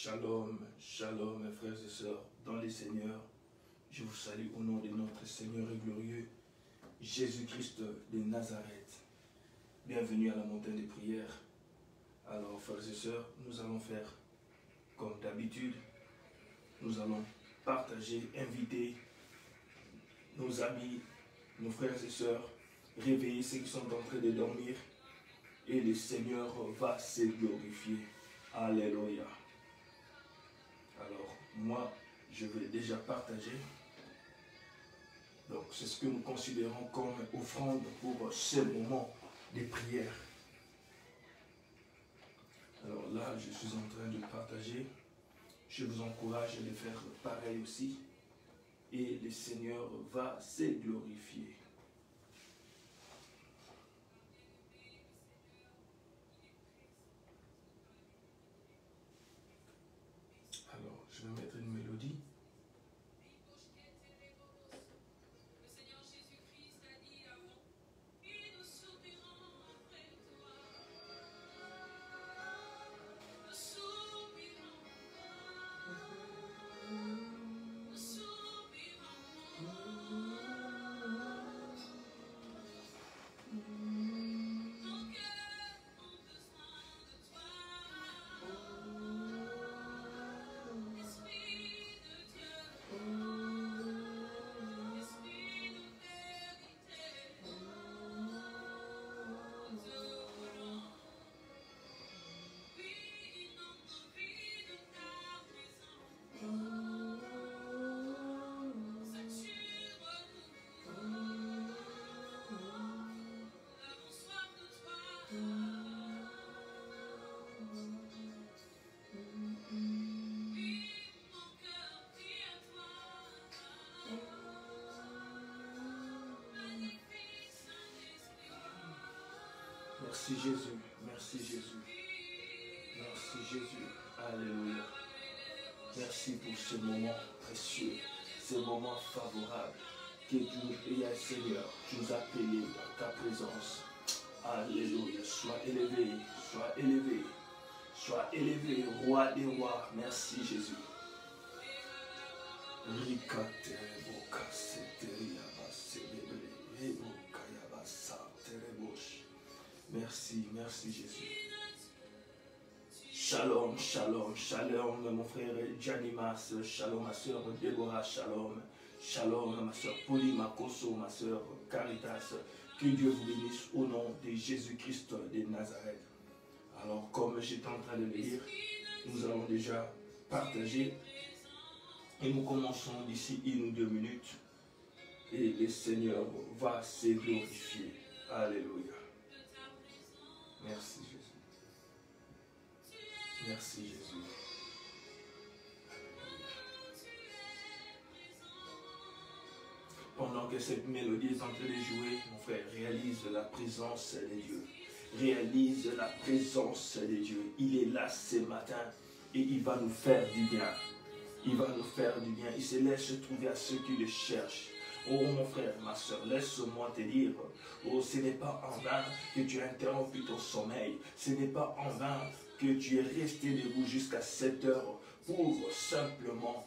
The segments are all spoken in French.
Shalom, shalom mes frères et sœurs dans les Seigneurs. Je vous salue au nom de notre Seigneur et glorieux Jésus-Christ de Nazareth. Bienvenue à la montagne des prières. Alors frères et sœurs, nous allons faire comme d'habitude. Nous allons partager, inviter nos amis, nos frères et sœurs, réveiller ceux qui sont en train de dormir. Et le Seigneur va se glorifier. Alléluia. Alors, moi, je vais déjà partager. Donc, c'est ce que nous considérons comme offrande pour ce moment de prière. Alors là, je suis en train de partager. Je vous encourage à le faire pareil aussi. Et le Seigneur va se glorifier. Alors, je vais mettre une mélodie. Merci Jésus, merci Jésus, merci Jésus, alléluia. Merci pour ce moment précieux, ce moment favorable que Seigneur, tu nous as appelés dans ta présence. Alléluia, sois élevé, sois élevé, sois élevé, roi des rois. Merci Jésus. Merci, merci Jésus. Shalom, shalom, shalom, mon frère Janimas, shalom, ma soeur Déborah, shalom, shalom, ma soeur Pauline Makoso, ma soeur Caritas. Que Dieu vous bénisse au nom de Jésus-Christ de Nazareth. Alors, comme j'étais en train de le lire, nous allons déjà partager et nous commençons d'ici 1 ou 2 minutes et le Seigneur va se glorifier. Alléluia. Merci Jésus. Merci Jésus. Pendant que cette mélodie est en train de jouer, mon frère, réalise la présence de Dieu. Réalise la présence de Dieu. Il est là ce matin et il va nous faire du bien. Il va nous faire du bien. Il se laisse trouver à ceux qui le cherchent. Oh mon frère, ma soeur, laisse-moi te dire, oh ce n'est pas en vain que tu as interrompu ton sommeil, ce n'est pas en vain que tu es resté debout jusqu'à 7 heures pour simplement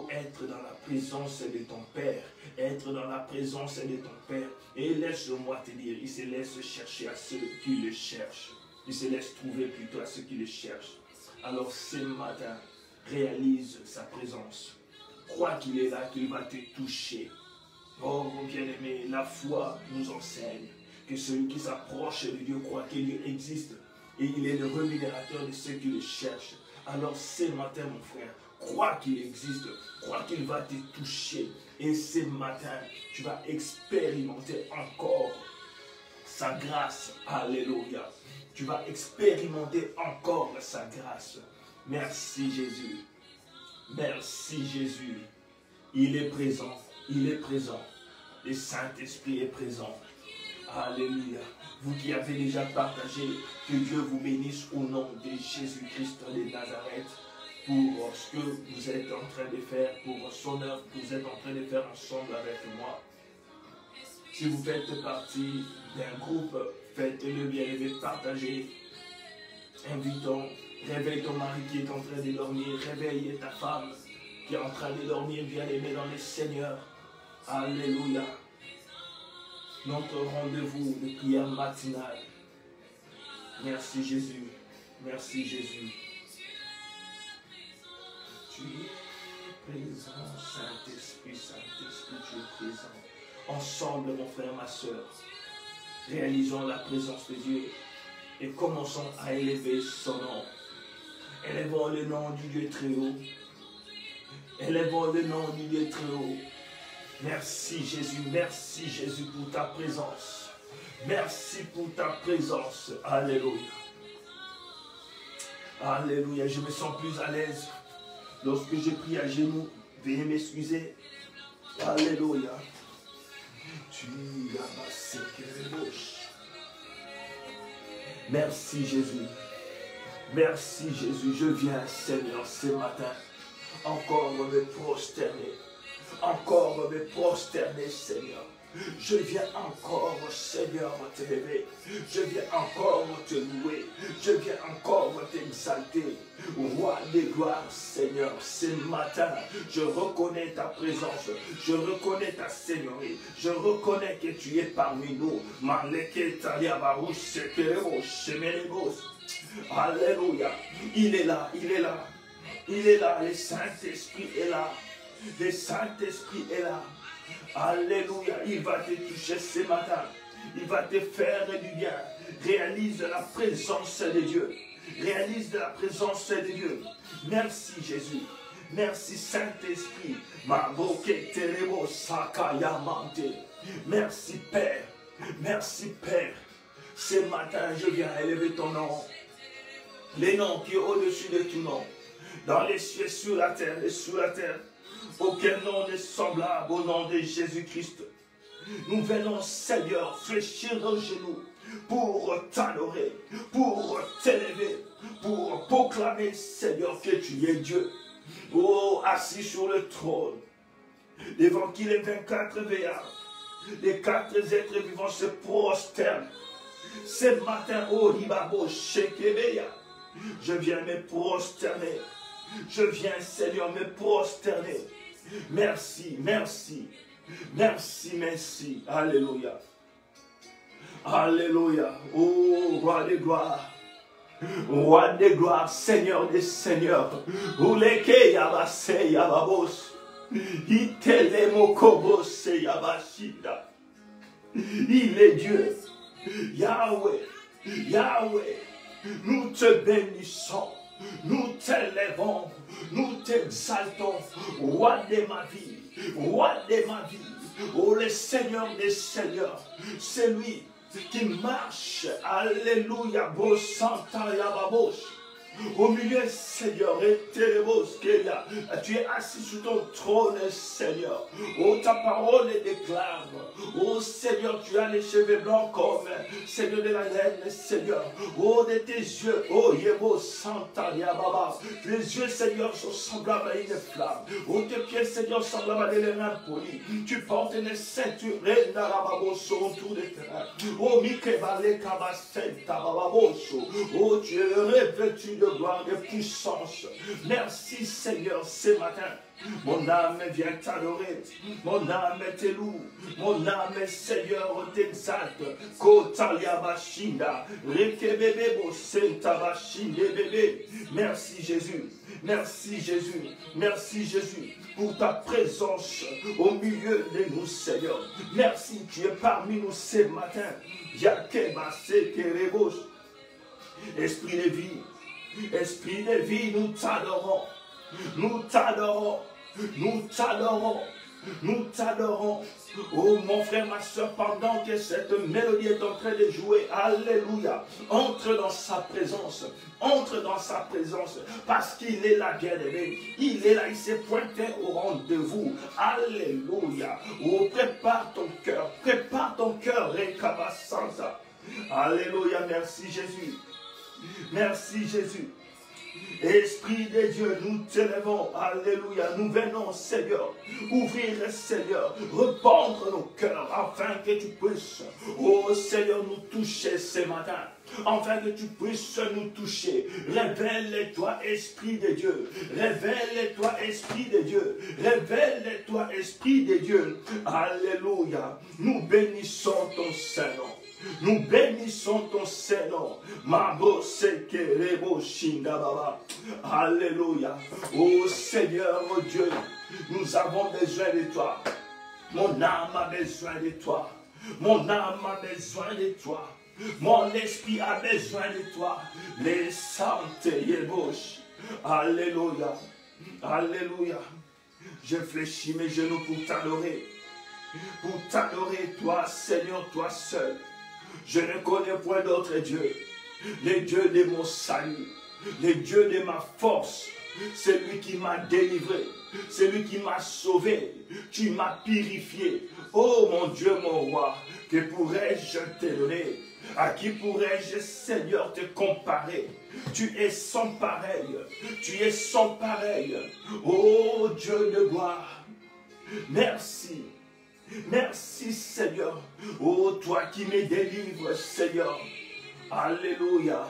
être dans la présence de ton Père, être dans la présence de ton Père. Et laisse-moi te dire, il se laisse chercher à ceux qui le cherchent, il se laisse trouver plutôt à ceux qui le cherchent. Alors ce matin, réalise sa présence, crois qu'il est là, qu'il va te toucher. Oh mon bien-aimé, la foi nous enseigne que celui qui s'approche de Dieu croit que Dieu existe et il est le rémunérateur de ceux qui le cherchent. Alors ce matin mon frère, crois qu'il existe, crois qu'il va te toucher et ce matin tu vas expérimenter encore sa grâce. Alléluia. Tu vas expérimenter encore sa grâce. Merci Jésus. Merci Jésus. Il est présent. Il est présent. Le Saint-Esprit est présent. Alléluia. Vous qui avez déjà partagé, que Dieu vous bénisse au nom de Jésus-Christ de Nazareth pour ce que vous êtes en train de faire, pour son œuvre que vous êtes en train de faire ensemble avec moi. Si vous faites partie d'un groupe, faites-le bien, partagez. Invitons Réveille ton mari qui est en train de dormir. Réveille ta femme qui est en train de dormir, bien-aimé dans le Seigneur. Alléluia. Notre rendez-vous de prière matinale. Merci Jésus. Merci Jésus. Tu es présent, Saint-Esprit, Saint-Esprit, tu es présent. Ensemble, mon frère, ma soeur, réalisons la présence de Dieu et commençons à élever son nom. Élevons le nom du Dieu très haut. Élevons le nom du Dieu très haut. Merci Jésus pour ta présence. Merci pour ta présence. Alléluia. Alléluia. Je me sens plus à l'aise lorsque je prie à genoux. Veuillez m'excuser. Alléluia. Merci Jésus. Merci Jésus. Je viens, Seigneur, ce matin, encore me prosterner. Encore me prosterner, Seigneur. Je viens encore, Seigneur, t'élever. Je viens encore te louer. Je viens encore t'exalter. Roi des gloires, Seigneur, ce matin, je reconnais ta présence. Je reconnais ta seigneurie. Je reconnais que tu es parmi nous. Alléluia. Il est là, il est là. Il est là, le Saint-Esprit est là. Le Saint-Esprit est là. Alléluia. Il va te toucher ce matin. Il va te faire du bien. Réalise la présence de Dieu. Réalise la présence de Dieu. Merci Jésus. Merci Saint-Esprit. Merci Père. Merci Père. Ce matin, je viens élever ton nom. Les noms qui est au-dessus de tout nom. Dans les cieux, sur la terre et sous la terre. Aucun nom n'est semblable au nom de Jésus-Christ. Nous venons, Seigneur, fléchir nos genoux pour t'adorer, pour t'élever, pour proclamer, Seigneur, que tu es Dieu. Oh, assis sur le trône, devant qui les 24 veillards, les 4 êtres vivants se prosternent. Ce matin, oh, Ribabo, Shekebeya, je viens me prosterner. Je viens, Seigneur, me prosterner. Merci, merci, merci, merci. Alléluia. Alléluia. Oh, roi des gloires. Roi des gloires, Seigneur des seigneurs. Ouleke yabase yababos. Itelemo kobose yabashida. Il est Dieu. Yahweh. Yahweh. Nous te bénissons. Nous t'élèvons, nous t'exaltons, roi de ma vie, roi de ma vie, oh le Seigneur des seigneurs, c'est lui qui marche, alléluia, beau Santa Yababos, au milieu, Seigneur, et tu es assis sur ton trône, Seigneur. Oh, ta parole déclare. Oh, Seigneur, tu as les cheveux blancs comme Seigneur de la laine, Seigneur. Oh, de tes yeux, oh, Yebo Santa Yababa. Les yeux, Seigneur, sont semblables à une flamme. Oh, tes pieds, Seigneur, semblables à des laines polies. Tu portes une ceinture sur autour de terrain. Oh, Mikebale Kabasenta Bababoso. Oh, tu es revêtu de gloire, de puissance. Merci Seigneur ce matin. Mon âme vient t'adorer. Mon âme te loue. Mon âme, Seigneur, t'exalte. Kotalia Bashinda. Rekebebebo Senta Bashinde bébé. Merci Jésus. Merci Jésus. Merci Jésus pour ta présence au milieu de nous, Seigneur. Merci, tu es parmi nous ce matin. Yakeba Sekerebos. Esprit de vie. Esprit de vie, nous t'adorons, nous t'adorons, nous t'adorons, nous t'adorons. Oh mon frère, ma soeur, pendant que cette mélodie est en train de jouer, alléluia, entre dans sa présence, parce qu'il est là, bien-aimé, il est là, il s'est pointé au rendez-vous, alléluia. Oh, prépare ton cœur, Rekabasanta, alléluia, merci Jésus. Merci Jésus. Esprit de Dieu, nous t'élevons. Alléluia. Nous venons, Seigneur, ouvrir, Seigneur, répandre nos cœurs afin que tu puisses, oh Seigneur, nous toucher ce matin. afin que tu puisses nous toucher. Révèle-toi, Esprit de Dieu. Révèle-toi, Esprit de Dieu. Révèle-toi, Esprit de Dieu. Alléluia. Nous bénissons ton Saint-Nom. Nous bénissons ton Saint-Nom. Mabo sekerebo shindababa. Alléluia. Oh Seigneur, oh Dieu, nous avons besoin de toi. Mon âme a besoin de toi. Mon âme a besoin de toi. Mon esprit a besoin de toi. Les saintes yébauches. Alléluia. Alléluia. Je fléchis mes genoux pour t'adorer. Pour t'adorer, toi, Seigneur, toi seul. Je ne connais point d'autre Dieu. Le Dieu de mon salut. Le Dieu de ma force. C'est lui qui m'a délivré. C'est lui qui m'a sauvé. Tu m'as purifié. Oh mon Dieu, mon roi, que pourrais-je te donner? À qui pourrais-je, Seigneur, te comparer? Tu es sans pareil. Tu es sans pareil. Oh Dieu de gloire. Merci. Merci, Seigneur. Oh, toi qui me délivres, Seigneur. Alléluia.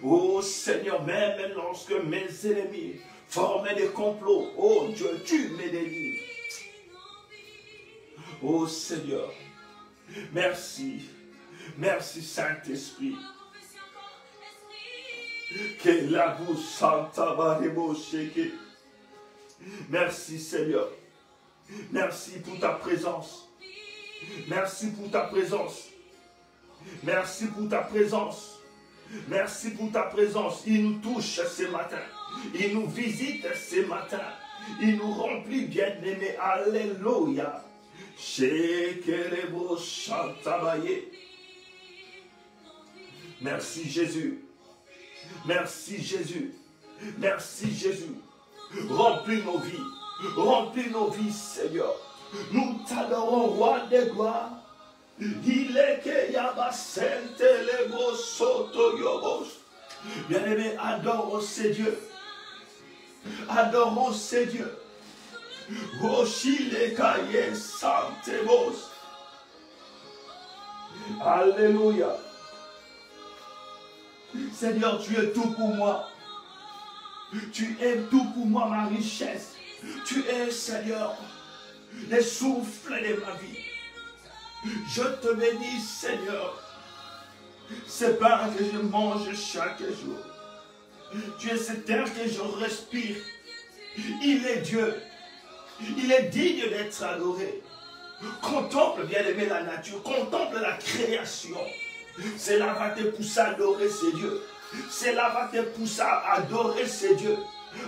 Oh, Seigneur, même lorsque mes ennemis formaient des complots, oh Dieu, tu me délivres. Oh, Seigneur, merci. Merci, Saint-Esprit. Que la vous santa barebo sheke. Merci, Seigneur. Merci pour ta présence. Merci pour ta présence. Merci pour ta présence. Merci pour ta présence. Il nous touche ce matin. Il nous visite ce matin. Il nous remplit, bien-aimés. Alléluia. Shekerebo shantabaye. Merci Jésus. Merci Jésus. Merci Jésus. Remplis nos vies. Remplis nos vies, Seigneur. Nous t'adorons, roi des gloires. Il est que Yabasente Lebo Soto Yobos. Bien-aimé, adorons ces dieux. Adorons ces dieux. Rochile Kaye Santebos. Alléluia. Seigneur, tu es tout pour moi. Tu es tout pour moi, ma richesse. Tu es, Seigneur, le souffle de ma vie. Je te bénis, Seigneur. C'est pain que je mange chaque jour. Tu es cet air que je respire. Il est Dieu. Il est digne d'être adoré. Contemple, bien-aimé, la nature. Contemple la création. Cela va te pousser à adorer ces dieux. Cela va te pousser à adorer ces dieux.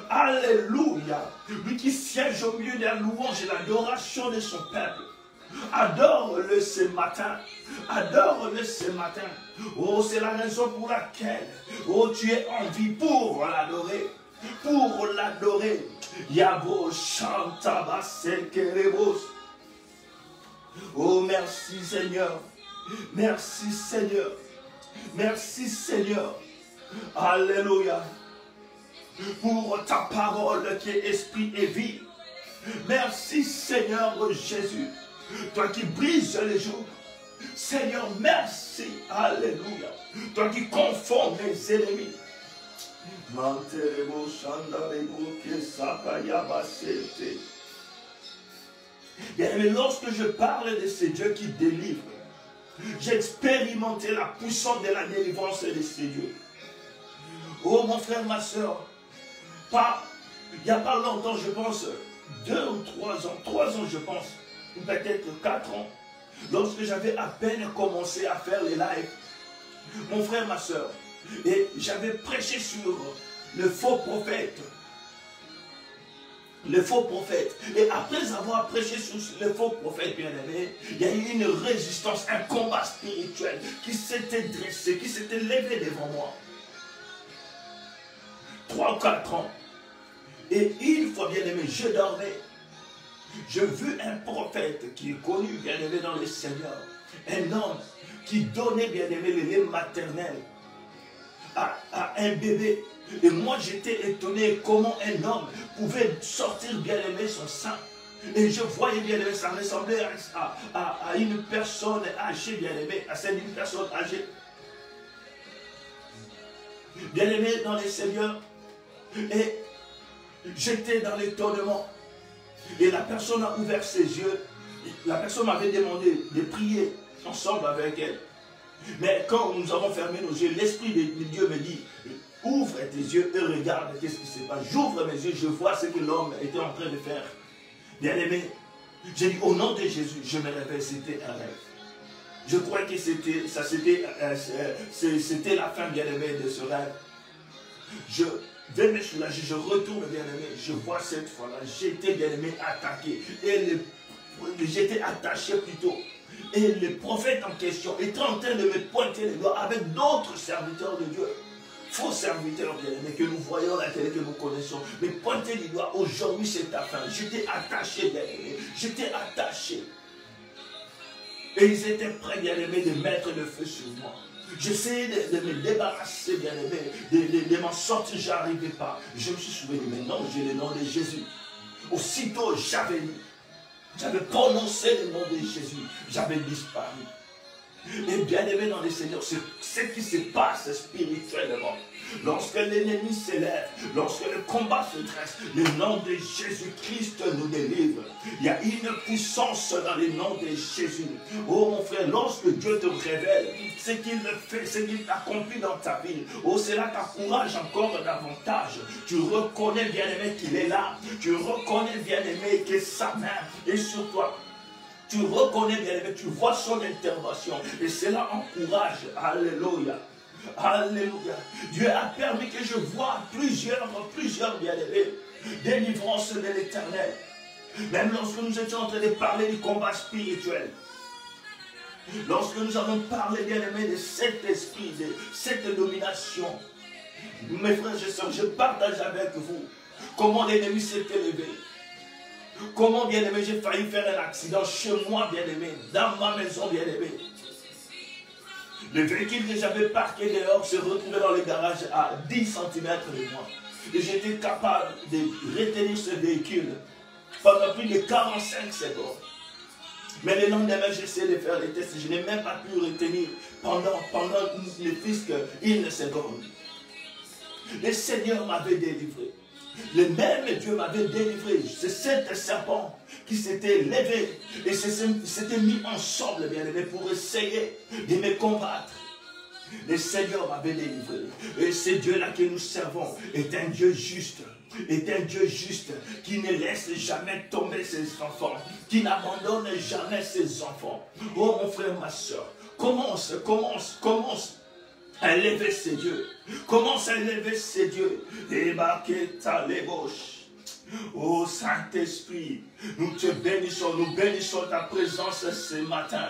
Alléluia. Lui qui siège au milieu de la louange et l'adoration de son peuple. Adore-le ce matin. Adore-le ce matin. Oh, c'est la raison pour laquelle, oh, tu es en vie pour l'adorer. Pour l'adorer. Yabo Shantaba Sekerebos. Oh, merci Seigneur. Merci Seigneur. Merci Seigneur. Alléluia. Pour ta parole qui est esprit et vie. Merci Seigneur Jésus. Toi qui brises les jours. Seigneur, merci. Alléluia. Toi qui confonds mes ennemis. Mais lorsque je parle de ces dieux qui délivrent, j'ai expérimenté la puissance de la délivrance de ces dieux. Oh mon frère, ma soeur, il n'y a pas longtemps, je pense, 2 ou 3 ans, 3 ans je pense, ou peut-être 4 ans, lorsque j'avais à peine commencé à faire les lives, mon frère, ma soeur, et j'avais prêché sur le faux prophète. Le faux prophète. Et après avoir prêché sur le faux prophète, bien aimé, il y a eu une résistance, un combat spirituel qui s'était dressé, qui s'était levé devant moi. 3 ou 4 ans. Et une fois, bien aimé, je dormais. Je vis un prophète qui est connu, bien aimé, dans le Seigneur. Un homme qui donnait, bien aimé, le lait maternel à un bébé. Et moi, j'étais étonné comment un homme pouvait sortir, bien aimé, son sein. Et je voyais, bien aimé, ça ressemblait à une personne âgée, bien aimé, à celle d'une personne âgée. Bien-aimé dans les Seigneurs, et j'étais dans l'étonnement. Et la personne a ouvert ses yeux. La personne m'avait demandé de prier ensemble avec elle. Mais quand nous avons fermé nos yeux, l'Esprit de Dieu me dit, ouvre tes yeux et regarde qu'est-ce qui se passe. J'ouvre mes yeux, je vois ce que l'homme était en train de faire. Bien-aimé, j'ai dit au nom de Jésus, je me réveille, c'était un rêve. Je crois que c'était la fin, bien-aimé, de ce rêve. Je vais me soulager, je retourne, bien-aimé, je vois cette fois-là, j'étais, bien-aimé, attaqué. J'étais attaché plutôt. Et le prophète en question était en train de me pointer les doigts avec d'autres serviteurs de Dieu. Faux serviteurs, bien-aimés, que nous voyons à la télé, que nous connaissons. Mais pointer les doigts, aujourd'hui c'est ta fin. J'étais attaché, bien-aimé. J'étais attaché. Et ils étaient prêts, bien-aimés, de mettre le feu sur moi. J'essayais de me débarrasser, bien-aimé, de m'en sortir, je n'arrivais pas. Je me suis souvenu, mais non, j'ai le nom de Jésus. Aussitôt, j'avais prononcé le nom de Jésus, j'avais disparu. Et bien aimé dans les Seigneurs, c'est ce qui se passe spirituellement. Lorsque l'ennemi s'élève, lorsque le combat se dresse, le nom de Jésus-Christ nous délivre. Il y a une puissance dans le nom de Jésus. Oh mon frère, lorsque Dieu te révèle ce qu'il fait, ce qu'il accomplit dans ta vie, oh cela t'encourage encore davantage. Tu reconnais bien aimé qu'il est là. Tu reconnais bien aimé que sa main est sur toi. Tu reconnais bien aimé, tu vois son intervention. Et cela encourage. Alléluia. Alléluia. Dieu a permis que je vois plusieurs bien-aimés, délivrance de l'Éternel. Même lorsque nous étions en train de parler du combat spirituel, lorsque nous avons parlé, bien-aimés, de cet esprit, de cette domination, mes frères et sœurs, je partage avec vous comment l'ennemi s'est élevé. Comment, bien-aimé, j'ai failli faire un accident chez moi, bien-aimé, dans ma maison, bien-aimé. Le véhicule que j'avais parqué dehors se retrouvait dans le garage à 10 cm de moi. Et j'étais capable de retenir ce véhicule pendant plus de 45 secondes. Mais le lendemain, j'essayais de faire les tests. Je n'ai même pas pu retenir pendant le fisc une seconde. Le Seigneur m'avait délivré. Le même Dieu m'avait délivré. C'est cet serpent qui s'était levé et s'était mis ensemble, bien aimé, pour essayer de me combattre. Le Seigneur m'avait délivré. Et ce Dieu-là que nous servons est un Dieu juste. Est un Dieu juste qui ne laisse jamais tomber ses enfants, qui n'abandonne jamais ses enfants. Oh mon frère, ma soeur, commence à élever ses dieux. Commence à élever ses dieux. Débarquez ta l'ébauche. Oh Saint-Esprit, nous te bénissons, nous bénissons ta présence ce matin.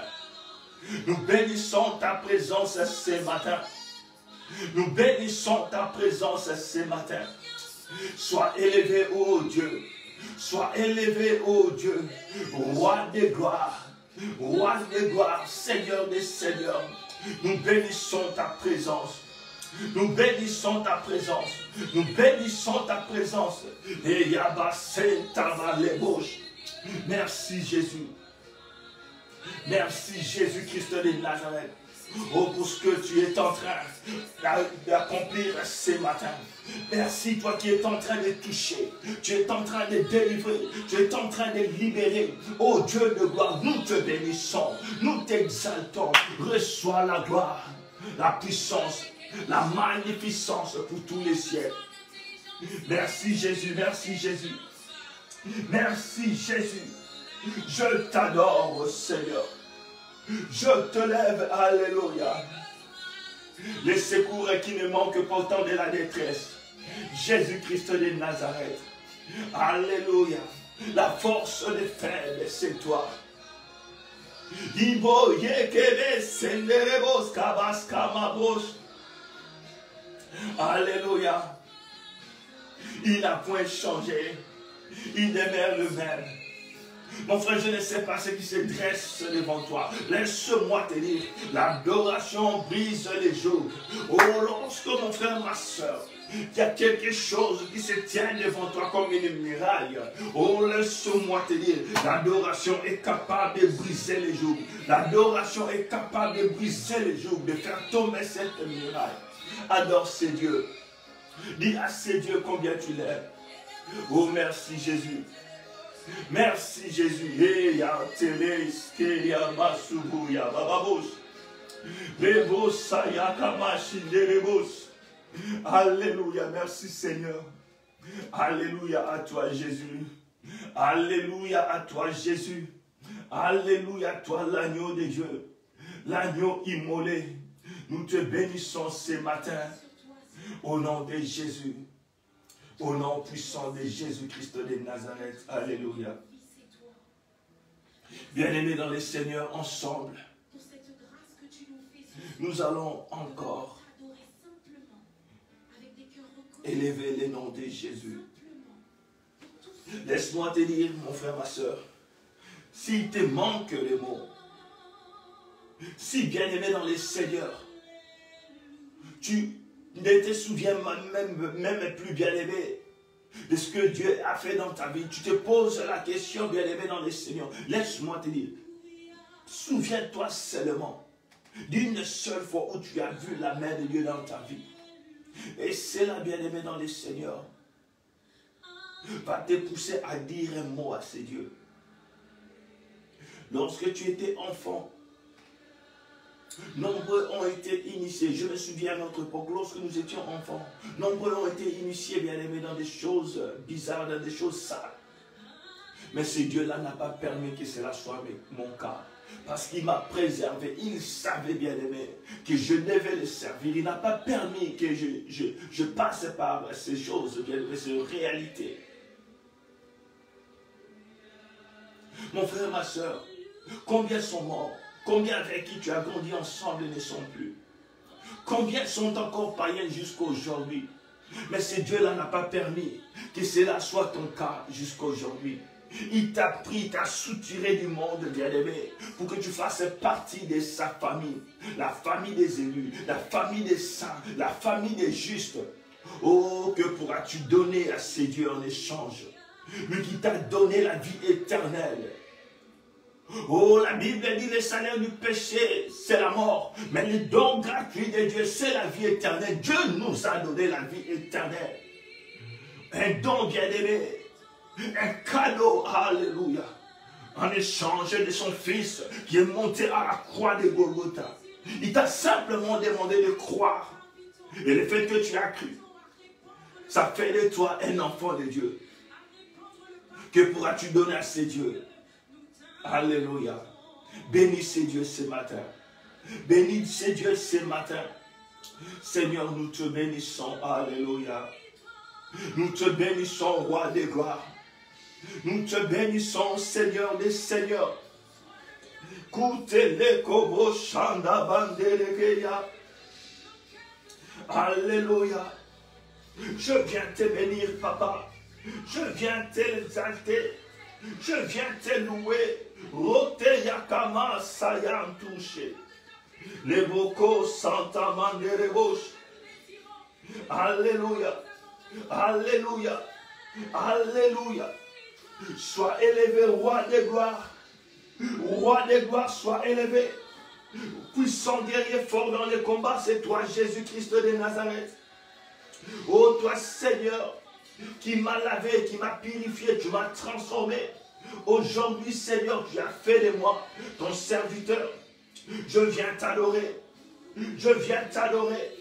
Nous bénissons ta présence ce matin. Nous bénissons ta présence ce matin. Sois élevé, ô Dieu. Sois élevé, ô Dieu. Roi des gloires. Roi des gloires, Seigneur des seigneurs. Nous bénissons ta présence. Nous bénissons ta présence. Nous bénissons ta présence. Et Yabassé Tavalébauche. Merci Jésus. Merci Jésus-Christ de Nazareth. Oh, pour ce que tu es en train d'accomplir ce matin. Merci, toi qui es en train de toucher. Tu es en train de délivrer. Tu es en train de libérer. Oh Dieu de gloire, nous te bénissons. Nous t'exaltons. Reçois la gloire, la puissance, la magnificence pour tous les siècles. Merci Jésus, merci Jésus. Merci Jésus. Je t'adore, Seigneur. Je te lève, alléluia. Les secours qui ne manquent pas au temps de la détresse. Jésus-Christ de Nazareth. Alléluia. La force des faibles, c'est toi. Alléluia. Il n'a point changé. Il demeure le même. Mon frère, je ne sais pas ce qui se dresse devant toi. Laisse-moi te dire, l'adoration brise les jours. Oh, lorsque mon frère, ma soeur, il y a quelque chose qui se tient devant toi comme une muraille. Oh, laisse-moi te dire, l'adoration est capable de briser les jours. L'adoration est capable de briser les jours, de faire tomber cette muraille. Adore ces dieux. Dis à ces dieux combien tu l'aimes. Oh, merci Jésus. Merci Jésus. Alléluia. Merci Seigneur. Alléluia à toi Jésus. Alléluia à toi Jésus. Alléluia à toi l'agneau de Dieu. L'agneau immolé. Nous te bénissons ce matin. Au nom de Jésus. Au nom puissant de Jésus-Christ de Nazareth. Alléluia. Bien-aimés dans le Seigneur, ensemble, nous allons encore élever le nom de Jésus. Laisse-moi te dire, mon frère, ma soeur, s'il te manque les mots, si bien-aimé dans le Seigneur, tu ne te souviens même plus bien-aimé de ce que Dieu a fait dans ta vie, tu te poses la question, bien-aimé dans le Seigneur, laisse-moi te dire, souviens-toi seulement d'une seule fois où tu as vu la main de Dieu dans ta vie. Et c'est là, bien-aimé dans le Seigneur, va te pousser à dire un mot à ces dieux. Lorsque tu étais enfant, nombreux ont été initiés. Je me souviens à notre époque, lorsque nous étions enfants, nombreux ont été initiés, bien-aimés, dans des choses bizarres, dans des choses sales. Mais ce Dieu-là n'a pas permis que cela soit mon cas. Parce qu'il m'a préservé. Il savait, bien-aimé, que je devais le servir. Il n'a pas permis que je passe par ces choses, bien-aimé, ces réalités. Mon frère, ma soeur, combien sont morts? Combien avec qui tu as grandi ensemble ne sont plus? Combien sont encore païens jusqu'à aujourd'hui? Mais ce Dieu-là n'a pas permis que cela soit ton cas jusqu'à aujourd'hui. Il t'a pris, t'a soutiré du monde, bien-aimé, pour que tu fasses partie de sa famille. La famille des élus, la famille des saints, la famille des justes. Oh, que pourras-tu donner à ces dieux en échange? Lui qui t'a donné la vie éternelle. Oh, la Bible dit le salaire du péché, c'est la mort. Mais le don gratuit de Dieu, c'est la vie éternelle. Dieu nous a donné la vie éternelle. Un don bien-aimé. Un cadeau, alléluia, en échange de son fils qui est monté à la croix de Golgotha. Il t'a simplement demandé de croire. Et le fait que tu as cru, ça fait de toi un enfant de Dieu. Que pourras-tu donner à ces dieux? Alléluia. Bénis ces dieux ce matin. Bénis ces dieux ce matin. Seigneur, nous te bénissons. Alléluia. Nous te bénissons, roi des gloires. Nous te bénissons, Seigneur des seigneurs. Alléluia. Je viens te bénir, papa. Je viens t'exalter. Je viens te louer. Rote yakama sayan touché. Levoko santa manderebos. Alléluia. Alléluia. Alléluia. Sois élevé, roi des gloires. Roi des gloires, sois élevé. Puissant guerrier fort dans les combats, c'est toi, Jésus-Christ de Nazareth. Oh, toi, Seigneur, qui m'as lavé, qui m'as purifié, tu m'as transformé. Aujourd'hui, Seigneur, tu as fait de moi ton serviteur. Je viens t'adorer. Je viens t'adorer.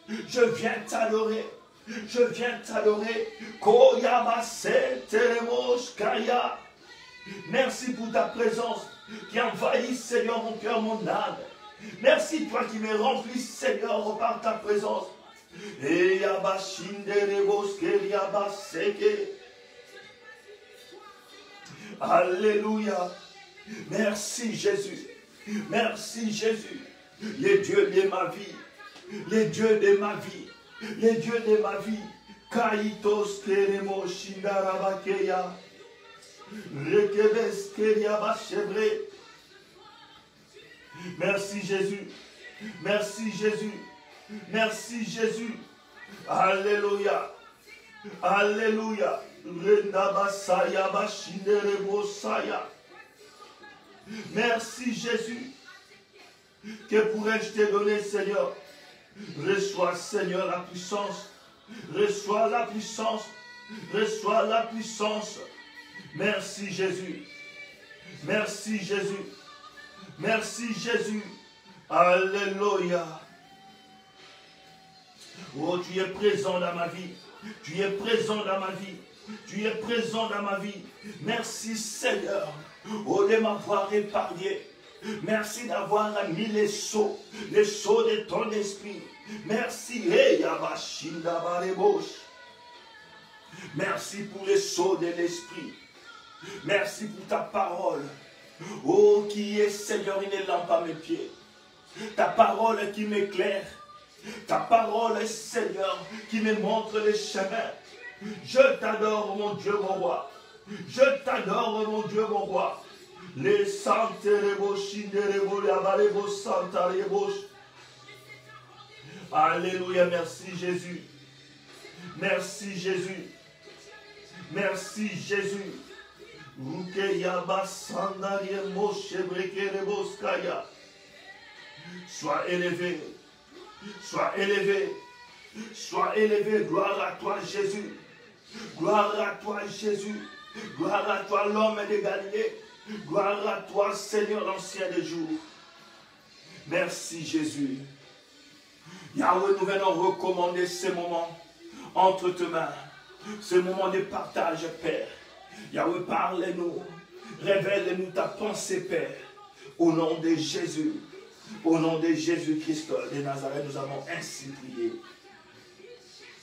Je viens t'adorer. Je viens t'adorer. Merci pour ta présence qui envahit, Seigneur, mon cœur, mon âme. Merci, toi qui me remplis, Seigneur, par ta présence. Alléluia. Merci, Jésus. Merci, Jésus. Les dieux de ma vie. Les dieux de ma vie. Les dieux de ma vie. Kaitos keremo shindarabakeya. Rekebes keriabachebre. Merci Jésus. Merci Jésus. Merci Jésus. Alléluia. Alléluia. Rendabasaya bashinderebosaya. Merci Jésus. Que pourrais-je te donner, Seigneur? Reçois, Seigneur, la puissance. Reçois la puissance. Reçois la puissance. Merci, Jésus. Merci, Jésus. Merci, Jésus. Alléluia. Oh, tu es présent dans ma vie. Tu es présent dans ma vie. Tu es présent dans ma vie. Merci, Seigneur. Oh, de m'avoir épargné. Merci d'avoir mis les sceaux de ton esprit. Merci. Merci pour les sceaux de l'esprit. Merci pour ta parole. Oh, qui est, Seigneur, une lampe à mes pieds. Ta parole qui m'éclaire. Ta parole, Seigneur, qui me montre les chemins. Je t'adore, mon Dieu, mon roi. Je t'adore, mon Dieu, mon roi. Les santes Alléluia, merci Jésus. Merci Jésus. Merci Jésus. Sois élevé. Sois élevé. Sois élevé. Gloire à toi, Jésus. Gloire à toi, Jésus. Gloire à toi, l'homme de Galilée. Gloire à toi, Seigneur, l'ancien des jours. Merci, Jésus. Yahweh, nous venons recommander ces moments entre tes mains. Ce moment de partage, Père. Yahweh, parle-nous. Révèle-nous ta pensée, Père. Au nom de Jésus. Au nom de Jésus-Christ de Nazareth, nous avons ainsi prié.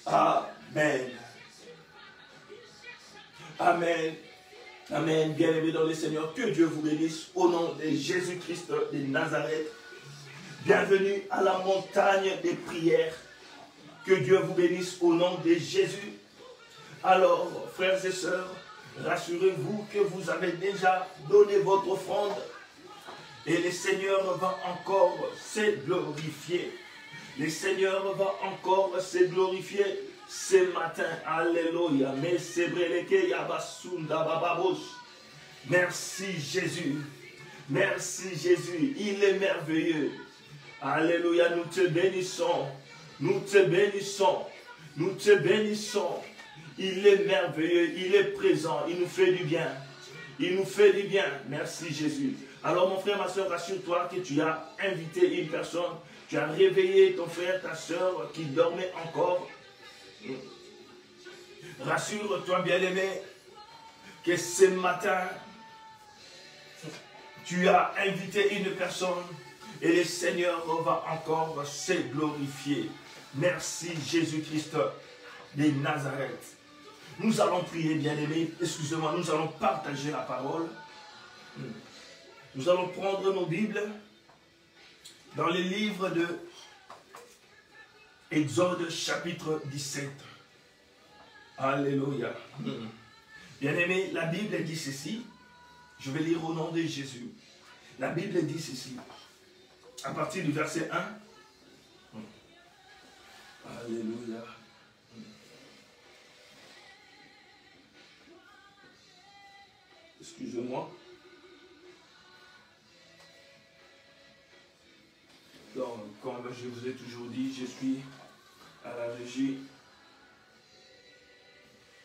Amen. Amen. Amen. Bien-aimés dans le Seigneur, que Dieu vous bénisse au nom de Jésus-Christ de Nazareth. Bienvenue à la montagne des prières. Que Dieu vous bénisse au nom de Jésus. Alors, frères et sœurs, rassurez-vous que vous avez déjà donné votre offrande et le Seigneur va encore se glorifier. Le Seigneur va encore se glorifier ce matin. Alléluia. Merci Jésus. Merci Jésus. Il est merveilleux. Alléluia. Nous te bénissons. Nous te bénissons. Nous te bénissons. Il est merveilleux. Il est présent. Il nous fait du bien. Il nous fait du bien. Merci Jésus. Alors mon frère, ma soeur, rassure-toi que tu as invité une personne. Tu as réveillé ton frère, ta soeur qui dormait encore. Rassure-toi, bien-aimé, que ce matin, tu as invité une personne et le Seigneur va encore se glorifier. Merci Jésus-Christ de Nazareth. Nous allons prier, bien-aimé. Excusez-moi, nous allons partager la parole. Nous allons prendre nos Bibles dans le livre de Exode chapitre 17. Alléluia. Bien-aimé, la Bible dit ceci. Je vais lire au nom de Jésus. La Bible dit ceci. À partir du verset 1. Alléluia. Excusez-moi. Donc, comme je vous ai toujours dit, je suis à la régie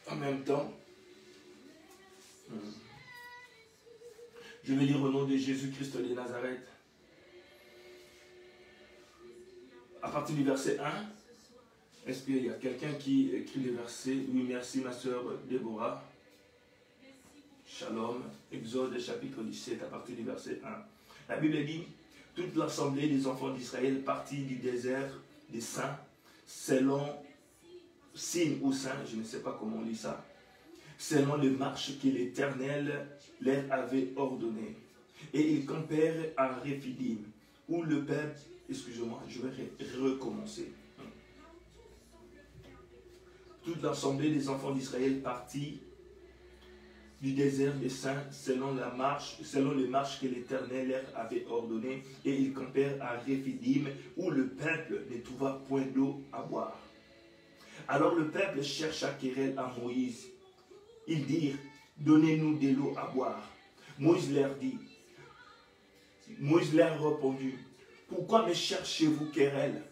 en même temps. Je vais lire au nom de Jésus-Christ de Nazareth. À partir du verset 1, est-ce qu'il y a quelqu'un qui écrit les versets? Oui, merci ma soeur Déborah. Shalom, Exode chapitre 17, à partir du verset 1. La Bible dit: toute l'assemblée des enfants d'Israël partit du désert des saints, selon Sin ou Saint, je ne sais pas comment on lit ça, selon les marches que l'Éternel leur avait ordonnées. Et ils campèrent à Réphidim, où le peuple, excusez-moi, je vais recommencer. Toute l'assemblée des enfants d'Israël partit du désert des saints selon les marches que l'Éternel leur avait ordonnées, et ils campèrent à Réphidim, où le peuple ne trouva point d'eau à boire. Alors le peuple chercha querelle à Moïse. Ils dirent: donnez-nous de l'eau à boire. Moïse leur répondit: pourquoi me cherchez-vous querelle?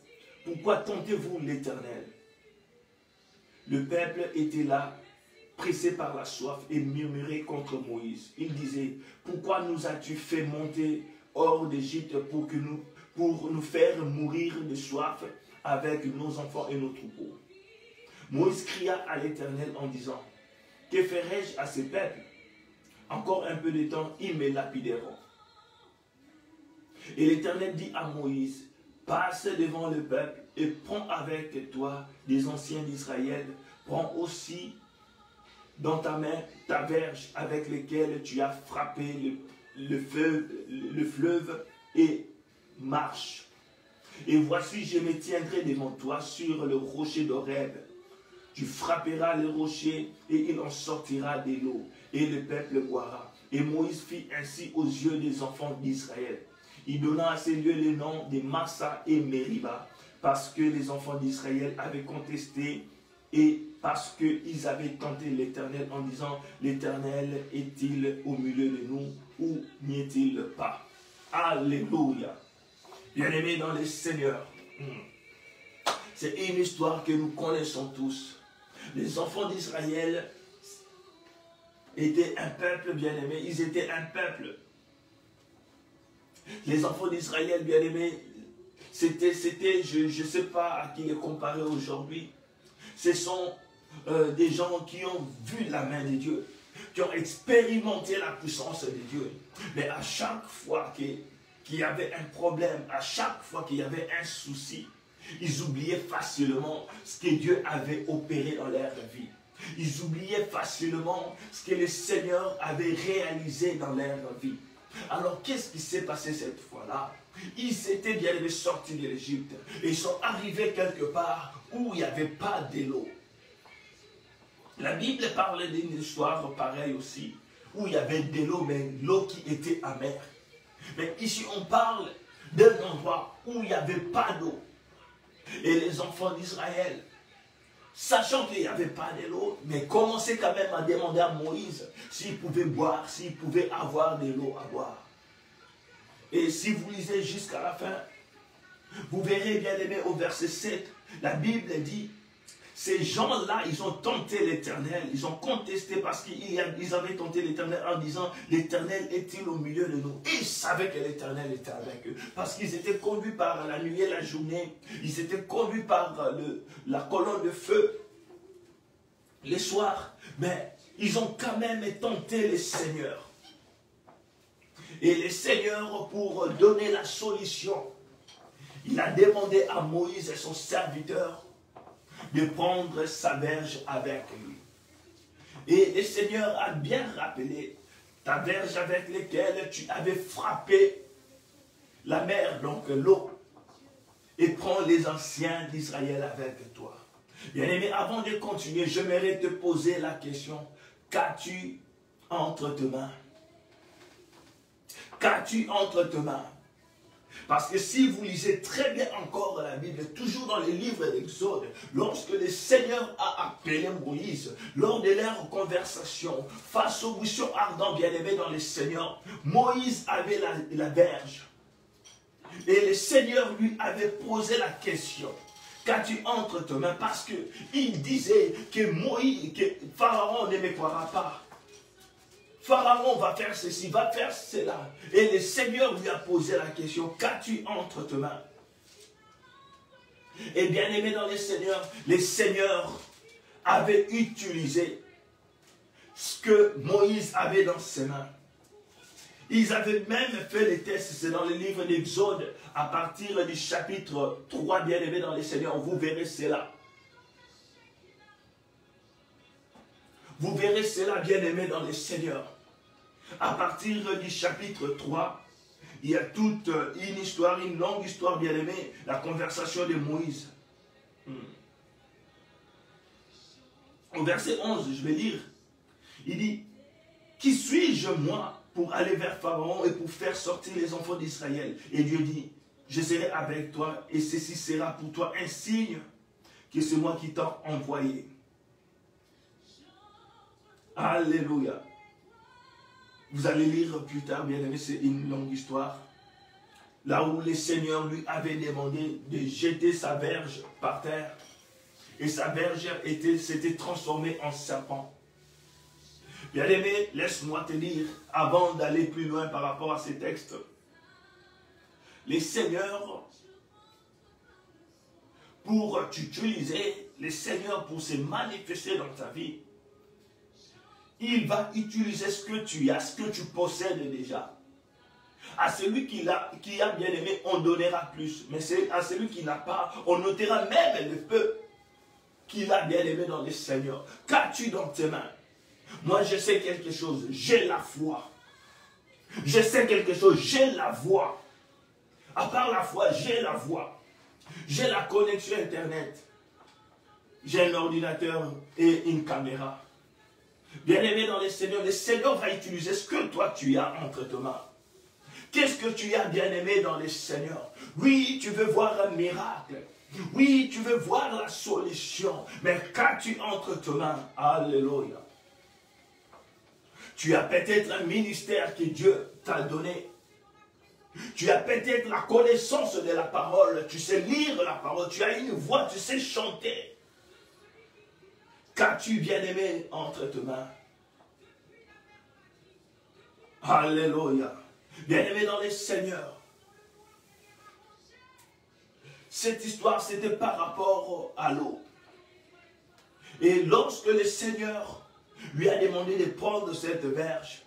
Pourquoi tentez-vous l'Éternel? Le peuple était là, pressé par la soif et murmurait contre Moïse. Il disait, pourquoi nous as-tu fait monter hors d'Égypte pour nous faire mourir de soif avec nos enfants et nos troupeaux? Moïse cria à l'Éternel en disant, que ferai-je à ces peuples? Encore un peu de temps, ils me lapideront. Et l'Éternel dit à Moïse, passe devant le peuple et prends avec toi des anciens d'Israël. Prends aussi dans ta main ta verge avec laquelle tu as frappé le fleuve et marche. Et voici, je me tiendrai devant toi sur le rocher d'Horeb. Tu frapperas le rocher et il en sortira de l'eau et le peuple boira. Et Moïse fit ainsi aux yeux des enfants d'Israël. Il donna à ces lieux les noms de Massa et Meriba parce que les enfants d'Israël avaient contesté et parce qu'ils avaient tenté l'Éternel en disant, l'Éternel est-il au milieu de nous ou n'y est-il pas? Alléluia. Bien-aimés dans le Seigneur, c'est une histoire que nous connaissons tous. Les enfants d'Israël étaient un peuple bien-aimé, ils étaient un peuple. Les enfants d'Israël bien-aimés, c'était, je ne sais pas à qui les comparer aujourd'hui. Ce sont des gens qui ont vu la main de Dieu, qui ont expérimenté la puissance de Dieu. Mais à chaque fois qu'il y avait un problème, à chaque fois qu'il y avait un souci, ils oubliaient facilement ce que Dieu avait opéré dans leur vie. Ils oubliaient facilement ce que le Seigneur avait réalisé dans leur vie. Alors, qu'est-ce qui s'est passé cette fois-là? Ils s'étaient bien sortis de l'Égypte et ils sont arrivés quelque part où il n'y avait pas d'eau. La Bible parle d'une histoire pareille aussi, où il y avait de l'eau, mais l'eau qui était amère. Mais ici, on parle d'un endroit où il n'y avait pas d'eau. Et les enfants d'Israël, sachant qu'il n'y avait pas de l'eau, mais commençaient quand même à demander à Moïse s'il pouvait boire, s'il pouvait avoir de l'eau à boire. Et si vous lisez jusqu'à la fin, vous verrez bien aimé au verset 7, la Bible dit, ces gens-là, ils ont tenté l'Éternel, ils ont contesté parce qu'ils avaient tenté l'Éternel en disant, l'Éternel est-il au milieu de nous? Et ils savaient que l'Éternel était avec eux, parce qu'ils étaient conduits par la nuit et la journée, ils étaient conduits par la colonne de feu les soirs, mais ils ont quand même tenté le Seigneur. Et le Seigneur, pour donner la solution, il a demandé à Moïse et son serviteur de prendre sa verge avec lui. Et le Seigneur a bien rappelé ta verge avec laquelle tu avais frappé la mer, donc l'eau, et prends les anciens d'Israël avec toi. Bien-aimé, avant de continuer, j'aimerais te poser la question, qu'as-tu entre tes mains? Qu'as-tu entre tes mains? Parce que si vous lisez très bien encore la Bible, toujours dans les livres d'Exode, lorsque le Seigneur a appelé Moïse, lors de leur conversation, face au buisson ardent bien-aimé dans le Seigneur, Moïse avait la verge. Et le Seigneur lui avait posé la question, qu'as-tu entre tes mains? Parce qu'il disait que Moïse, que Pharaon ne me croira pas. Pharaon va faire ceci, va faire cela. Et le Seigneur lui a posé la question, qu'as-tu entre tes mains? Et bien aimé dans le Seigneur avait utilisé ce que Moïse avait dans ses mains. Ils avaient même fait les tests, c'est dans le livre d'Exode, à partir du chapitre 3, bien aimé dans le Seigneur, vous verrez cela. Vous verrez cela, bien aimé dans le Seigneur. À partir du chapitre 3, il y a toute une histoire, une longue histoire, bien aimé, la conversation de Moïse. Au verset 11, je vais lire. Il dit, qui suis-je moi pour aller vers Pharaon et pour faire sortir les enfants d'Israël? Et Dieu dit, je serai avec toi et ceci sera pour toi un signe que c'est moi qui t'ai envoyé. Alléluia. Vous allez lire plus tard, bien aimé, c'est une longue histoire. là où le Seigneur lui avait demandé de jeter sa verge par terre. Et sa verge s'était transformée en serpent. Bien-aimé, laisse-moi te dire, avant d'aller plus loin par rapport à ces textes, les seigneurs, pour t'utiliser, les seigneurs pour se manifester dans ta vie, il va utiliser ce que tu as, ce que tu possèdes déjà. À celui qui a bien aimé, on donnera plus. Mais à celui qui n'a pas, on notera même le peu qu'il a bien aimé dans les seigneurs. Qu'as-tu dans tes mains? Moi, je sais quelque chose, j'ai la foi. Je sais quelque chose, j'ai la voix. À part la foi, j'ai la voix. J'ai la connexion Internet. J'ai un ordinateur et une caméra. Bien-aimé dans les seigneurs va utiliser ce que toi tu as entre tes mains. Qu'est-ce que tu as bien-aimé dans les seigneurs? Oui, tu veux voir un miracle. Oui, tu veux voir la solution. Mais qu'as-tu entre tes mains? Alléluia. Tu as peut-être un ministère que Dieu t'a donné. Tu as peut-être la connaissance de la parole. Tu sais lire la parole. Tu as une voix, tu sais chanter. Qu'as-tu bien-aimé entre tes mains? Alléluia. Bien-aimé dans les seigneurs. Cette histoire, c'était par rapport à l'eau. Et lorsque le Seigneur lui a demandé de prendre cette verge,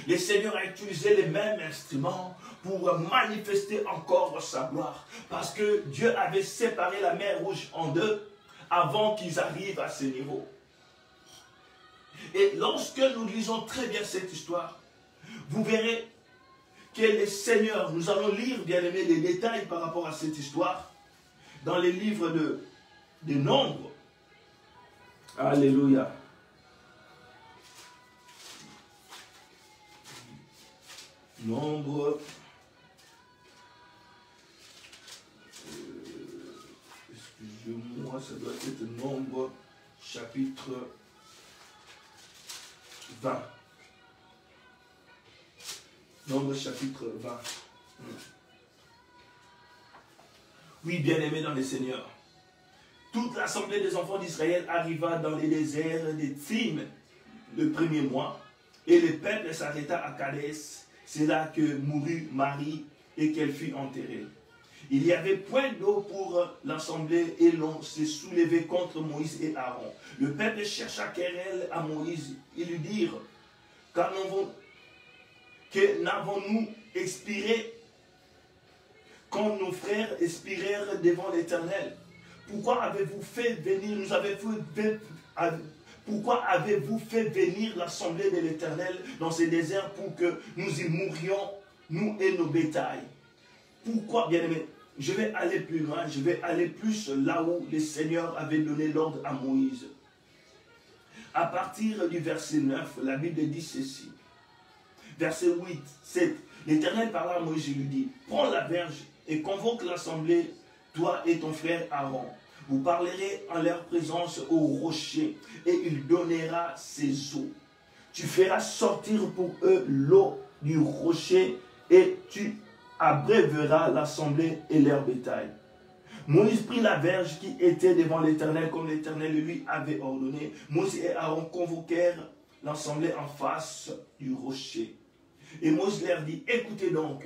le Seigneur a utilisé les mêmes instruments pour manifester encore sa gloire. Parce que Dieu avait séparé la mer Rouge en deux avant qu'ils arrivent à ce niveau. Et lorsque nous lisons très bien cette histoire, vous verrez que le Seigneur, nous allons lire, bien aimé, les détails par rapport à cette histoire dans les livres de Nombres. Alléluia. Nombre. Excusez-moi, ça doit être Nombre, chapitre 20. Nombre, chapitre 20. Oui, bien-aimés dans les seigneurs. Toute l'assemblée des enfants d'Israël arriva dans les déserts de Tsim le premier mois, et le peuple s'arrêta à Kadès. C'est là que mourut Marie et qu'elle fut enterrée. Il n'y avait point d'eau pour l'assemblée et l'on s'est soulevé contre Moïse et Aaron. Le peuple chercha querelle à Moïse. Ils lui dirent, que n'avons-nous expiré quand nos frères expirèrent devant l'Éternel? Pourquoi avez-vous fait venir, pourquoi avez-vous fait venir l'assemblée de l'Éternel dans ces déserts pour que nous y mourions, nous et nos bétails? Pourquoi, bien-aimés? Je vais aller plus loin, je vais aller plus là où le Seigneur avait donné l'ordre à Moïse. À partir du verset 9, la Bible dit ceci. Verset 8, 7. L'Éternel parla à Moïse et lui dit, prends la verge et convoque l'assemblée, toi et ton frère Aaron. Vous parlerez en leur présence au rocher, et il donnera ses eaux. Tu feras sortir pour eux l'eau du rocher, et tu abreuveras l'assemblée et leur bétail. Moïse prit la verge qui était devant l'Éternel, comme l'Éternel lui avait ordonné. Moïse et Aaron convoquèrent l'assemblée en face du rocher. Et Moïse leur dit, écoutez donc,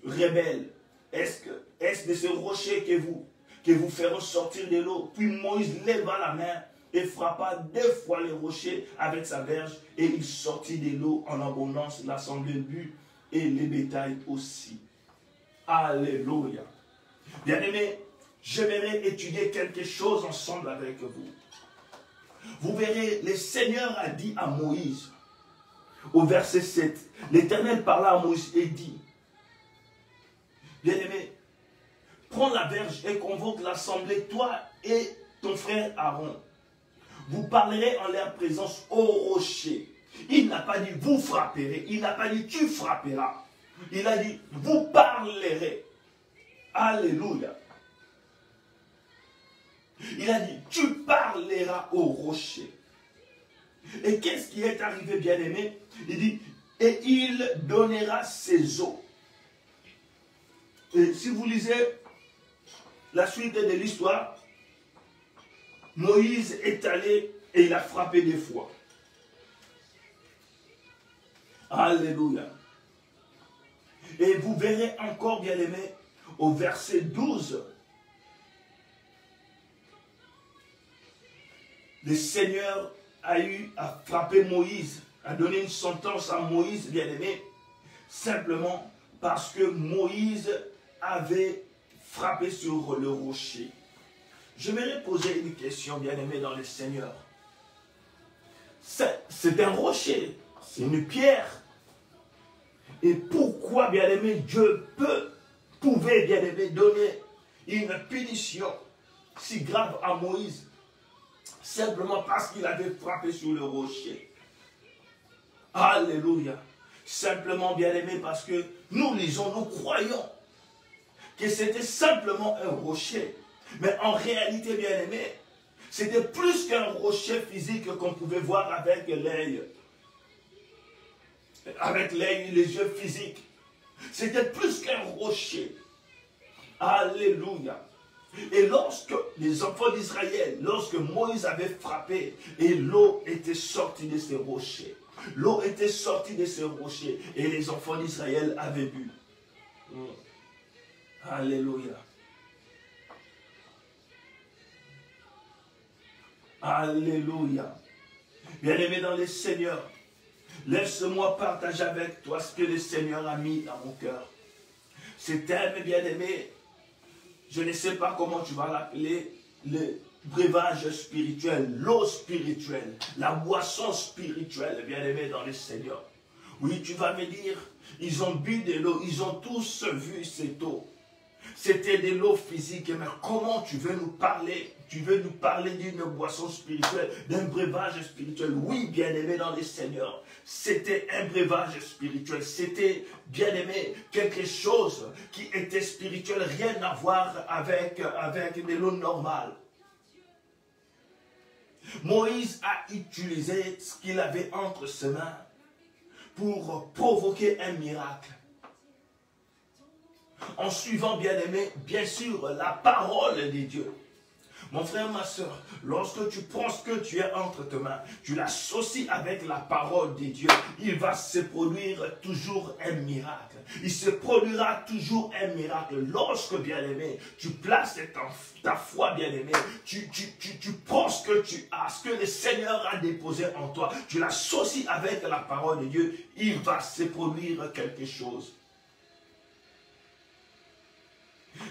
rebelles, est-ce de ce rocher que vous ferez sortir de l'eau? Puis Moïse leva la main et frappa 2 fois le rocher avec sa verge, et il sortit de l'eau en abondance. L'assemblée but et les bétails aussi. Alléluia. Bien-aimés, j'aimerais étudier quelque chose ensemble avec vous. Vous verrez, le Seigneur a dit à Moïse, au verset 7, l'Éternel parla à Moïse et dit, bien-aimé, prends la verge et convoque l'assemblée, toi et ton frère Aaron. Vous parlerez en leur présence au rocher. Il n'a pas dit vous frapperez, il n'a pas dit tu frapperas. Il a dit vous parlerez. Alléluia. Il a dit tu parleras au rocher. Et qu'est-ce qui est arrivé, bien-aimé? Il dit et il donnera ses eaux. Et si vous lisez la suite de l'histoire, Moïse est allé et il a frappé des fois. Alléluia. Et vous verrez encore, bien aimé, au verset 12, le Seigneur a eu à frapper Moïse, a donné une sentence à Moïse, bien aimé, simplement parce que Moïse avait frappé sur le rocher. Je m'aimerais poser une question, bien aimé, dans le Seigneur. C'est un rocher, c'est une pierre. Et pourquoi, bien aimé, Dieu pouvait, bien aimé, donner une punition si grave à Moïse, simplement parce qu'il avait frappé sur le rocher. Alléluia. Simplement, bien aimé, parce que nous lisons, nous croyons que c'était simplement un rocher. Mais en réalité, bien aimé, c'était plus qu'un rocher physique qu'on pouvait voir avec l'œil. Avec l'œil, les yeux physiques. C'était plus qu'un rocher. Alléluia. Et lorsque les enfants d'Israël, lorsque Moïse avait frappé, et l'eau était sortie de ces rochers. L'eau était sortie de ces rochers. Et les enfants d'Israël avaient bu. Alléluia. Alléluia. Bien-aimé dans le Seigneur, laisse-moi partager avec toi ce que le Seigneur a mis dans mon cœur. Cet thème, bien-aimé, je ne sais pas comment tu vas l'appeler, le breuvage spirituel, l'eau spirituelle, la boisson spirituelle, bien-aimé dans le Seigneur. Oui, tu vas me dire, ils ont bu de l'eau, ils ont tous vu cette eau. C'était de l'eau physique, mais comment tu veux nous parler? Tu veux nous parler d'une boisson spirituelle, d'un breuvage spirituel? Oui, bien-aimé dans le Seigneur, c'était un breuvage spirituel. C'était, bien-aimé, quelque chose qui était spirituel, rien à voir avec de l'eau normale. Moïse a utilisé ce qu'il avait entre ses mains pour provoquer un miracle. En suivant, bien-aimé, bien sûr, la parole de Dieu. Mon frère, ma soeur, lorsque tu prends ce que tu as entre tes mains, tu l'associes avec la parole de Dieu, il va se produire toujours un miracle. Il se produira toujours un miracle. Lorsque, bien-aimé, tu places ta foi, bien-aimé, tu prends ce que tu as, ce que le Seigneur a déposé en toi, tu l'associes avec la parole de Dieu, il va se produire quelque chose.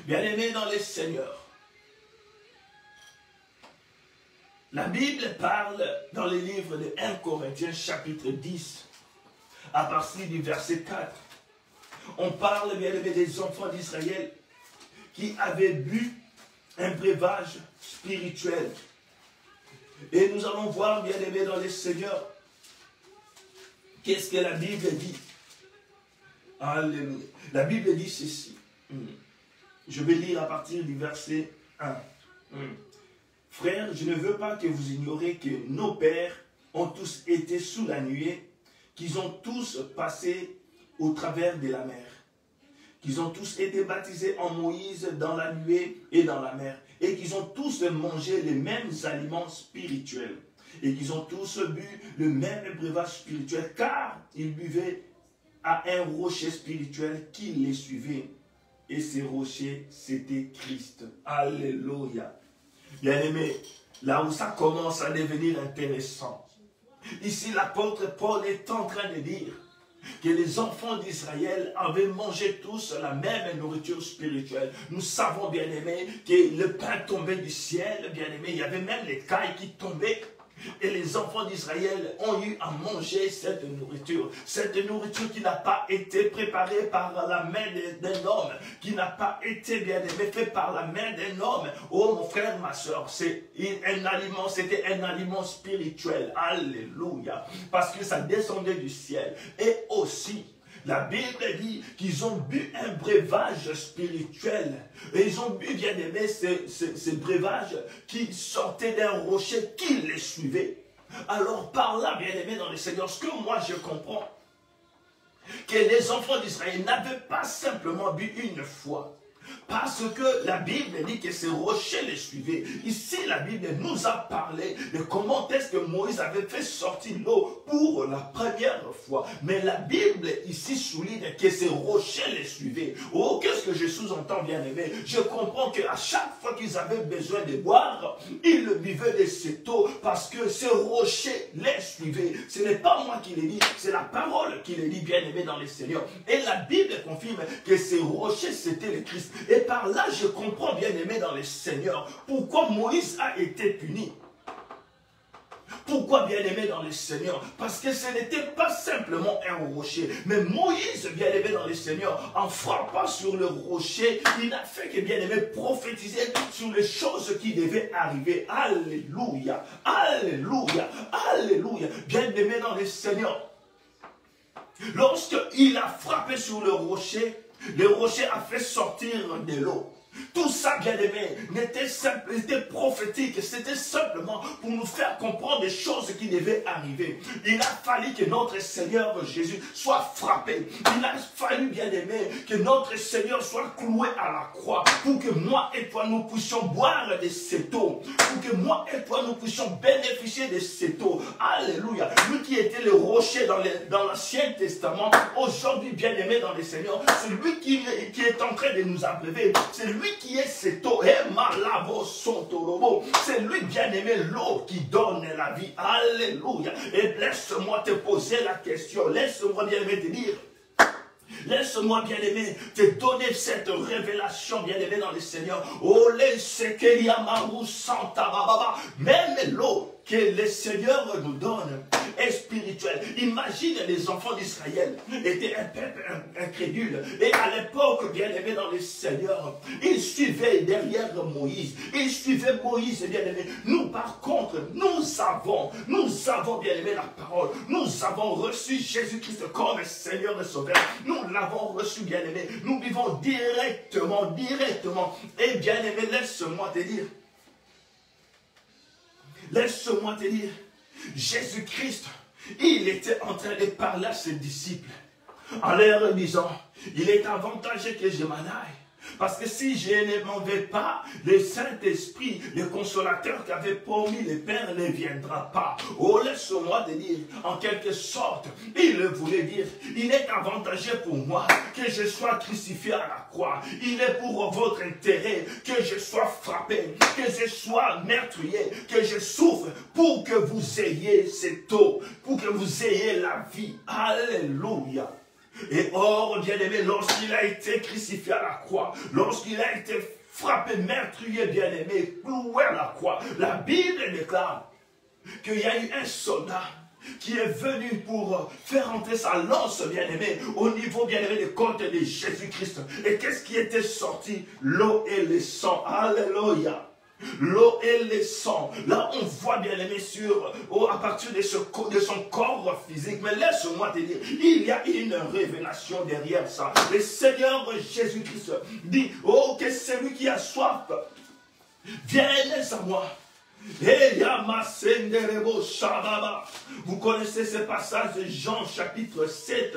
Bien-aimé dans le Seigneur, la Bible parle dans le livre de 1 Corinthiens chapitre 10, à partir du verset 4. On parle, bien aimé, des enfants d'Israël qui avaient bu un breuvage spirituel. Et nous allons voir, bien aimé, dans le Seigneur, qu'est-ce que la Bible dit. Alléluia. La Bible dit ceci. Je vais lire à partir du verset 1. Frères, je ne veux pas que vous ignoriez que nos pères ont tous été sous la nuée, qu'ils ont tous passé au travers de la mer, qu'ils ont tous été baptisés en Moïse dans la nuée et dans la mer, et qu'ils ont tous mangé les mêmes aliments spirituels, et qu'ils ont tous bu le même breuvage spirituel, car ils buvaient à un rocher spirituel qui les suivait. Et ces rochers, c'était Christ. Alléluia. Bien-aimé, là où ça commence à devenir intéressant. Ici, l'apôtre Paul est en train de dire que les enfants d'Israël avaient mangé tous la même nourriture spirituelle. Nous savons, bien-aimé, que le pain tombait du ciel, bien-aimé. Il y avait même les cailles qui tombaient. Et les enfants d'Israël ont eu à manger cette nourriture qui n'a pas été préparée par la main d'un homme, qui n'a pas été, bien aimé, fait par la main d'un homme. Oh mon frère, ma soeur, c'était un aliment spirituel. Alléluia. Parce que ça descendait du ciel. Et aussi, la Bible dit qu'ils ont bu un breuvage spirituel. Et ils ont bu, bien aimé, ce breuvage qui sortait d'un rocher qui les suivait. Alors par là, bien aimé dans le Seigneur, ce que moi je comprends, que les enfants d'Israël n'avaient pas simplement bu une fois. Parce que la Bible dit que ces rochers les suivaient. Ici, la Bible nous a parlé de comment est-ce que Moïse avait fait sortir l'eau pour la première fois. Mais la Bible ici souligne que ces rochers les suivaient. Oh, qu'est-ce que je sous-entends, bien aimé? Je comprends qu'à chaque fois qu'ils avaient besoin de boire, ils buvaient de cette eau parce que ces rochers les suivaient. Ce n'est pas moi qui l'ai dit, c'est la parole qui les dit, bien aimé dans le Seigneur. Et la Bible confirme que ces rochers, c'était le Christ. Et par là, je comprends, bien aimé dans le Seigneur, pourquoi Moïse a été puni. Pourquoi, bien aimé dans le Seigneur? Parce que ce n'était pas simplement un rocher. Mais Moïse, bien aimé dans le Seigneur, en frappant sur le rocher, il n'a fait que, bien aimé, prophétiser sur les choses qui devaient arriver. Alléluia, alléluia, alléluia. Bien aimé dans le Seigneur. Lorsqu'il a frappé sur le rocher a fait sortir de l'eau. Tout ça, bien aimé, n'était prophétique. C'était simplement pour nous faire comprendre des choses qui devaient arriver. Il a fallu que notre Seigneur Jésus soit frappé. Il a fallu, bien aimé, que notre Seigneur soit cloué à la croix. Pour que moi et toi, nous puissions boire de cette eau. Pour que moi et toi, nous puissions bénéficier de cette eau. Alléluia. Lui qui était le rocher dans l'Ancien Testament, aujourd'hui, bien aimé dans le Seigneur, c'est lui qui est en train de nous abreuver. C'est lui qui est cette eau, c'est lui, bien aimé, l'eau qui donne la vie. Alléluia. Et laisse-moi te poser la question, laisse-moi, bien aimé, te dire, laisse-moi, bien aimé, te donner cette révélation, bien aimé, dans le Seigneur. Oh, même l'eau que le Seigneur nous donne est spirituelle. Imagine, les enfants d'Israël étaient un peuple incrédule. Et à l'époque, bien aimé dans le Seigneur, ils suivaient derrière Moïse. Ils suivaient Moïse, bien aimé. Nous, par contre, nous avons, bien aimé, la parole. Nous avons reçu Jésus-Christ comme Seigneur et Sauveur. Nous l'avons reçu, bien aimé. Nous vivons directement. Et bien aimé, laisse-moi te dire, Jésus-Christ, il était en train de parler à ses disciples en leur disant, il est avantageux que je m'en aille. Parce que si je ne m'en vais pas, le Saint-Esprit, le consolateur qu'avait promis le Père ne viendra pas. Oh, laisse-moi te dire, en quelque sorte, il voulait dire, il est avantageux pour moi que je sois crucifié à la croix. Il est pour votre intérêt que je sois frappé, que je sois meurtrier, que je souffre pour que vous ayez cette eau, pour que vous ayez la vie. Alléluia. Et or, bien-aimé, lorsqu'il a été crucifié à la croix, lorsqu'il a été frappé, meurtrier, bien-aimé, cloué à la croix, la Bible déclare qu'il y a eu un soldat qui est venu pour faire entrer sa lance, bien-aimé, au niveau, bien-aimé, des côtes de Jésus-Christ. Et qu'est-ce qui était sorti? L'eau et le sang. Alléluia. L'eau et le sang. Là, on voit, bien aimé, à partir de son corps physique. Mais laisse-moi te dire, il y a une révélation derrière ça. Le Seigneur Jésus-Christ dit, oh, que celui qui a soif, vienne à moi. Vous connaissez ce passage de Jean chapitre 7,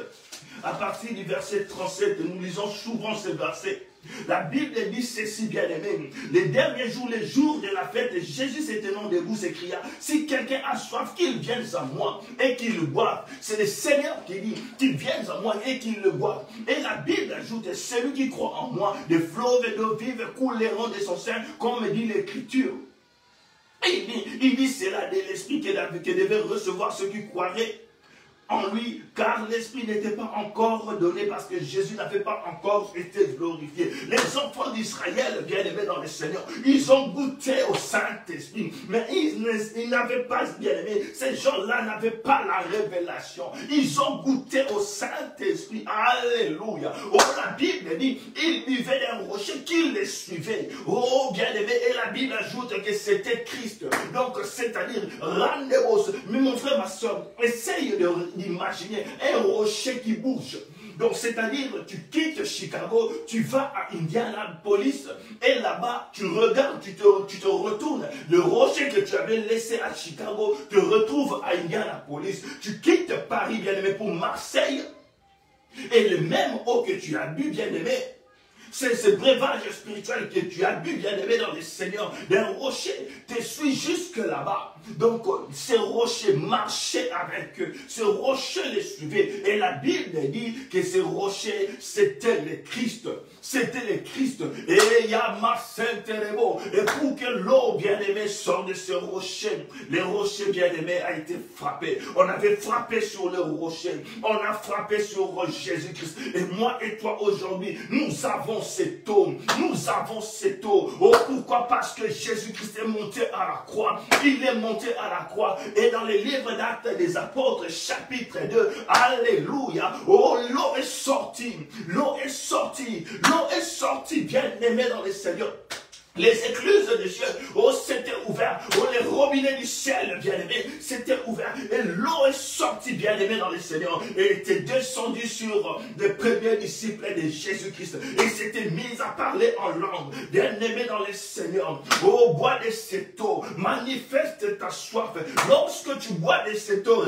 à partir du verset 37. Nous lisons souvent ce verset. La Bible dit ceci, bien aimé. Les derniers jours, les jours de la fête, Jésus se tenant debout s'écria, si quelqu'un a soif, qu'il vienne à moi et qu'il le boive. C'est le Seigneur qui dit, qu'il vienne à moi et qu'il le boive. Et la Bible ajoute, celui qui croit en moi, des fleuves d'eau vive couleront de son sein, comme dit l'Écriture. Et il dit cela de l'Esprit qui devait recevoir ceux qui croiraient en lui, car l'Esprit n'était pas encore donné parce que Jésus n'avait pas encore été glorifié. Les enfants d'Israël, bien aimés dans le Seigneur, ils ont goûté au Saint-Esprit, mais ils n'avaient pas, bien aimé, ces gens-là n'avaient pas la révélation. Ils ont goûté au Saint-Esprit. Alléluia. Oh, la Bible dit, ils buvaient d'un rocher qui les suivait. Oh, bien aimé, et la Bible ajoute que c'était Christ. Donc, c'est-à-dire, rendez-vous. Mais mon frère, ma soeur, essaye d'imaginer un rocher qui bouge. Donc, c'est-à-dire, tu quittes Chicago, tu vas à Indianapolis, et là-bas, tu regardes, tu te retournes. Le rocher que tu avais laissé à Chicago te retrouve à Indianapolis. Tu quittes Paris, bien aimé, pour Marseille. Et le même eau que tu as bu, bien-aimé, c'est ce breuvage spirituel que tu as bu, bien-aimé dans le Seigneur, d'un rocher te suit jusque là-bas. Donc, ces rochers marchaient avec eux, ce rocher les suivait. Et la Bible dit que ces rochers, c'était le Christ. C'était le Christ. Et il y a ma sainte et pour que l'eau, bien-aimé, sorte de ce rocher, le rocher, bien-aimé, a été frappé. On avait frappé sur le rocher. On a frappé sur Jésus-Christ. Et moi et toi, aujourd'hui, nous avons cette eau. Nous avons cette eau. Oh, pourquoi? Parce que Jésus-Christ est monté à la croix. Il est monté à la croix. Et dans les livres d'Actes des Apôtres, chapitre 2, alléluia. Oh, l'eau est sortie. L'eau est sortie. L'eau est sortie, bien-aimé dans le Seigneur. Les écluses des cieux, oh, c'était ouvert. Oh, les robinets du ciel, bien-aimé, c'était ouvert. Et l'eau est sortie, bien-aimé, dans le Seigneur. Et était descendue sur les premiers disciples de Jésus-Christ. Et s'était mise à parler en langue, bien-aimé, dans le Seigneur. Oh, bois de cette eau, manifeste ta soif. Lorsque tu bois de cette eau,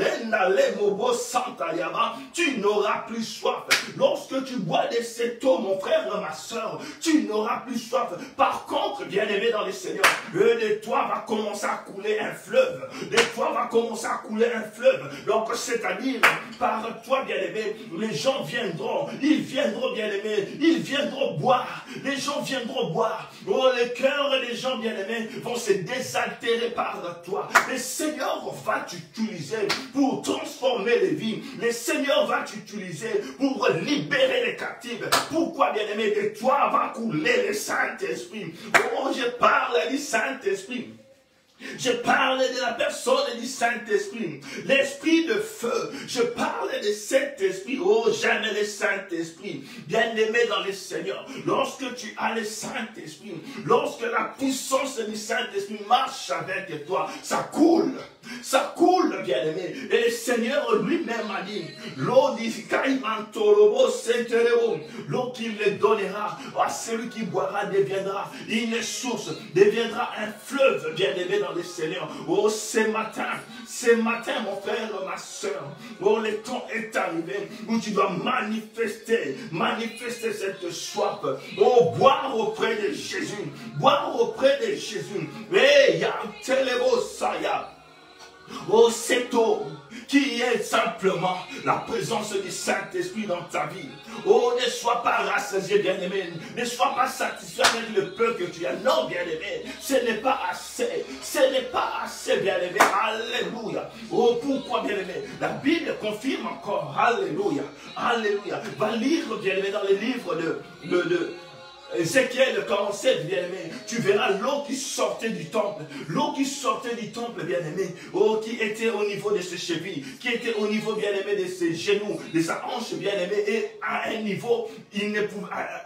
tu n'auras plus soif. Lorsque tu bois de cette eau, mon frère, ma soeur, tu n'auras plus soif. Par contre, bien-aimé dans le Seigneur, de toi va commencer à couler un fleuve. De toi va commencer à couler un fleuve. Donc, c'est-à-dire, par toi, bien-aimé, les gens viendront. Ils viendront, bien-aimé. Ils viendront boire. Les gens viendront boire. Oh, le cœur des gens, bien-aimés, vont se désaltérer par toi. Le Seigneur va t'utiliser pour transformer les vies. Le Seigneur va t'utiliser pour libérer les captifs. Pourquoi, bien-aimé, de toi va couler le Saint-Esprit. Oh, je parle du Saint-Esprit. Je parle de la personne du Saint-Esprit, l'esprit de feu. Je parle de cet esprit. Oh, j'aime le Saint-Esprit. Bien-aimé dans le Seigneur, lorsque tu as le Saint-Esprit, lorsque la puissance du Saint-Esprit marche avec toi, ça coule. Ça coule, bien-aimé. Et le Seigneur lui-même a dit, l'eau l'eau qu'il le donnera à celui qui boira deviendra une source, deviendra un fleuve, bien-aimé dans le Seigneur. Oh, ce matin, mon frère, ma soeur, oh, le temps est arrivé où tu dois manifester cette soif. Oh, boire auprès de Jésus, boire auprès de Jésus. Et ya telebo saya. Oh, cette eau qui est simplement la présence du Saint-Esprit dans ta vie. Oh, ne sois pas rassasié, bien-aimé. Ne sois pas satisfait avec le peu que tu as. Non, bien-aimé, ce n'est pas assez. Ce n'est pas assez, bien-aimé. Alléluia. Oh, pourquoi, bien-aimé? La Bible confirme encore. Alléluia. Alléluia. Va lire, bien-aimé, dans les livres de Ézéchiel 47, bien-aimé, tu verras l'eau qui sortait du temple. L'eau qui sortait du temple, bien-aimé. Oh, qui était au niveau de ses chevilles, qui était au niveau, bien-aimé, de ses genoux, de sa hanche, bien-aimé. Et à un niveau,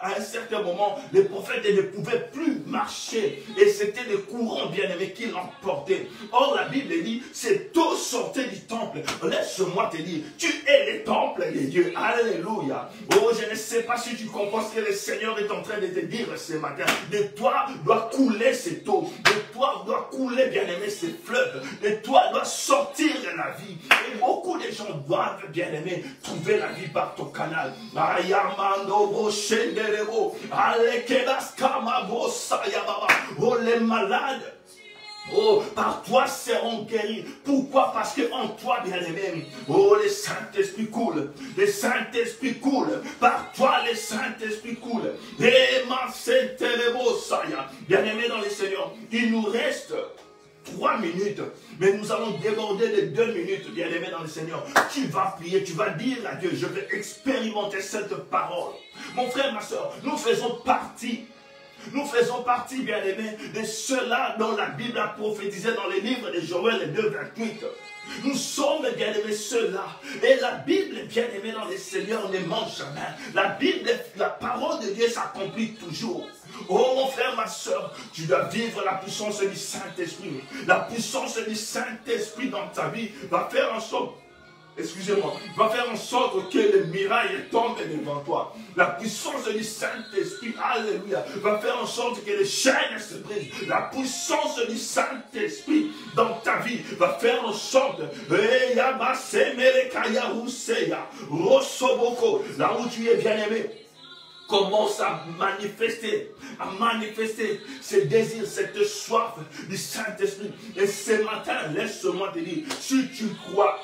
à un certain moment, les prophètes ne pouvaient plus marcher. Et c'était le courant, bien-aimé, qui l'emportait. Or, la Bible dit, cette eau sortait du temple. Laisse-moi te dire, tu es le temple de Dieu. Alléluia. Oh, je ne sais pas si tu comprends ce que le Seigneur est en train de te dire ce matin. De toi doit couler cette eau. De toi doit couler, bien-aimé, ces fleuves. De toi doit sortir la vie. Et beaucoup de gens doivent, bien-aimé, trouver la vie par ton canal. Oh, les malades, oh, par toi seront guéris. Pourquoi? Parce que en toi, bien-aimé, oh, le Saint-Esprit coule. Le Saint-Esprit coule. Par toi, le Saint-Esprit coule. Et ma bien-aimé dans le Seigneur, il nous reste 3 minutes, mais nous allons déborder les 2 minutes, bien-aimé dans le Seigneur. Tu vas prier, tu vas dire à Dieu, je vais expérimenter cette parole. Mon frère, ma soeur, nous faisons partie, bien-aimés, de ceux-là dont la Bible a prophétisé dans les livres de Joël 2:28. Nous sommes, bien-aimés, ceux-là. Et la Bible, bien-aimée dans le Seigneur, ne ment jamais. La Bible, la parole de Dieu s'accomplit toujours. Oh, mon frère, ma soeur, tu dois vivre la puissance du Saint-Esprit. La puissance du Saint-Esprit dans ta vie va faire en sorte excusez-moi, va faire en sorte que les murailles tombent devant toi. La puissance du Saint-Esprit, alléluia, va faire en sorte que les chaînes se brisent. La puissance du Saint-Esprit dans ta vie va faire en sorte, là où tu es bien-aimé, commence à manifester ce désir, cette soif du Saint-Esprit. Et ce matin, laisse-moi te dire, si tu crois,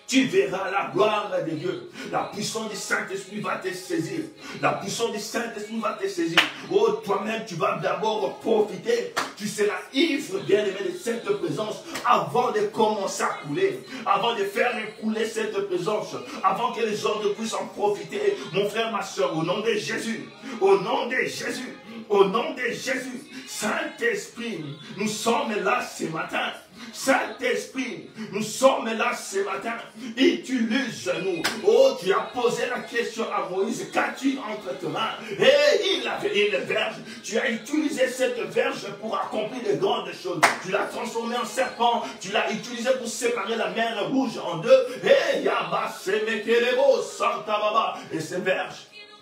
tu verras la gloire de Dieu. La puissance du Saint-Esprit va te saisir. La puissance du Saint-Esprit va te saisir. Oh, toi-même, tu vas d'abord profiter. Tu seras ivre, bien-aimé, de cette présence avant de commencer à couler. Avant de faire couler cette présence. Avant que les autres puissent en profiter. Mon frère, ma soeur, au nom de Jésus. Au nom de Jésus. Au nom de Jésus. Saint-Esprit, nous sommes là ce matin. Saint-Esprit, nous sommes là ce matin. Utilise-nous. Oh, tu as posé la question à Moïse. Qu'as-tu entre tes mains? Et il avait une verge. Tu as utilisé cette verge pour accomplir de grandes choses. Tu l'as transformé en serpent. Tu l'as utilisé pour séparer la mer rouge en deux. Et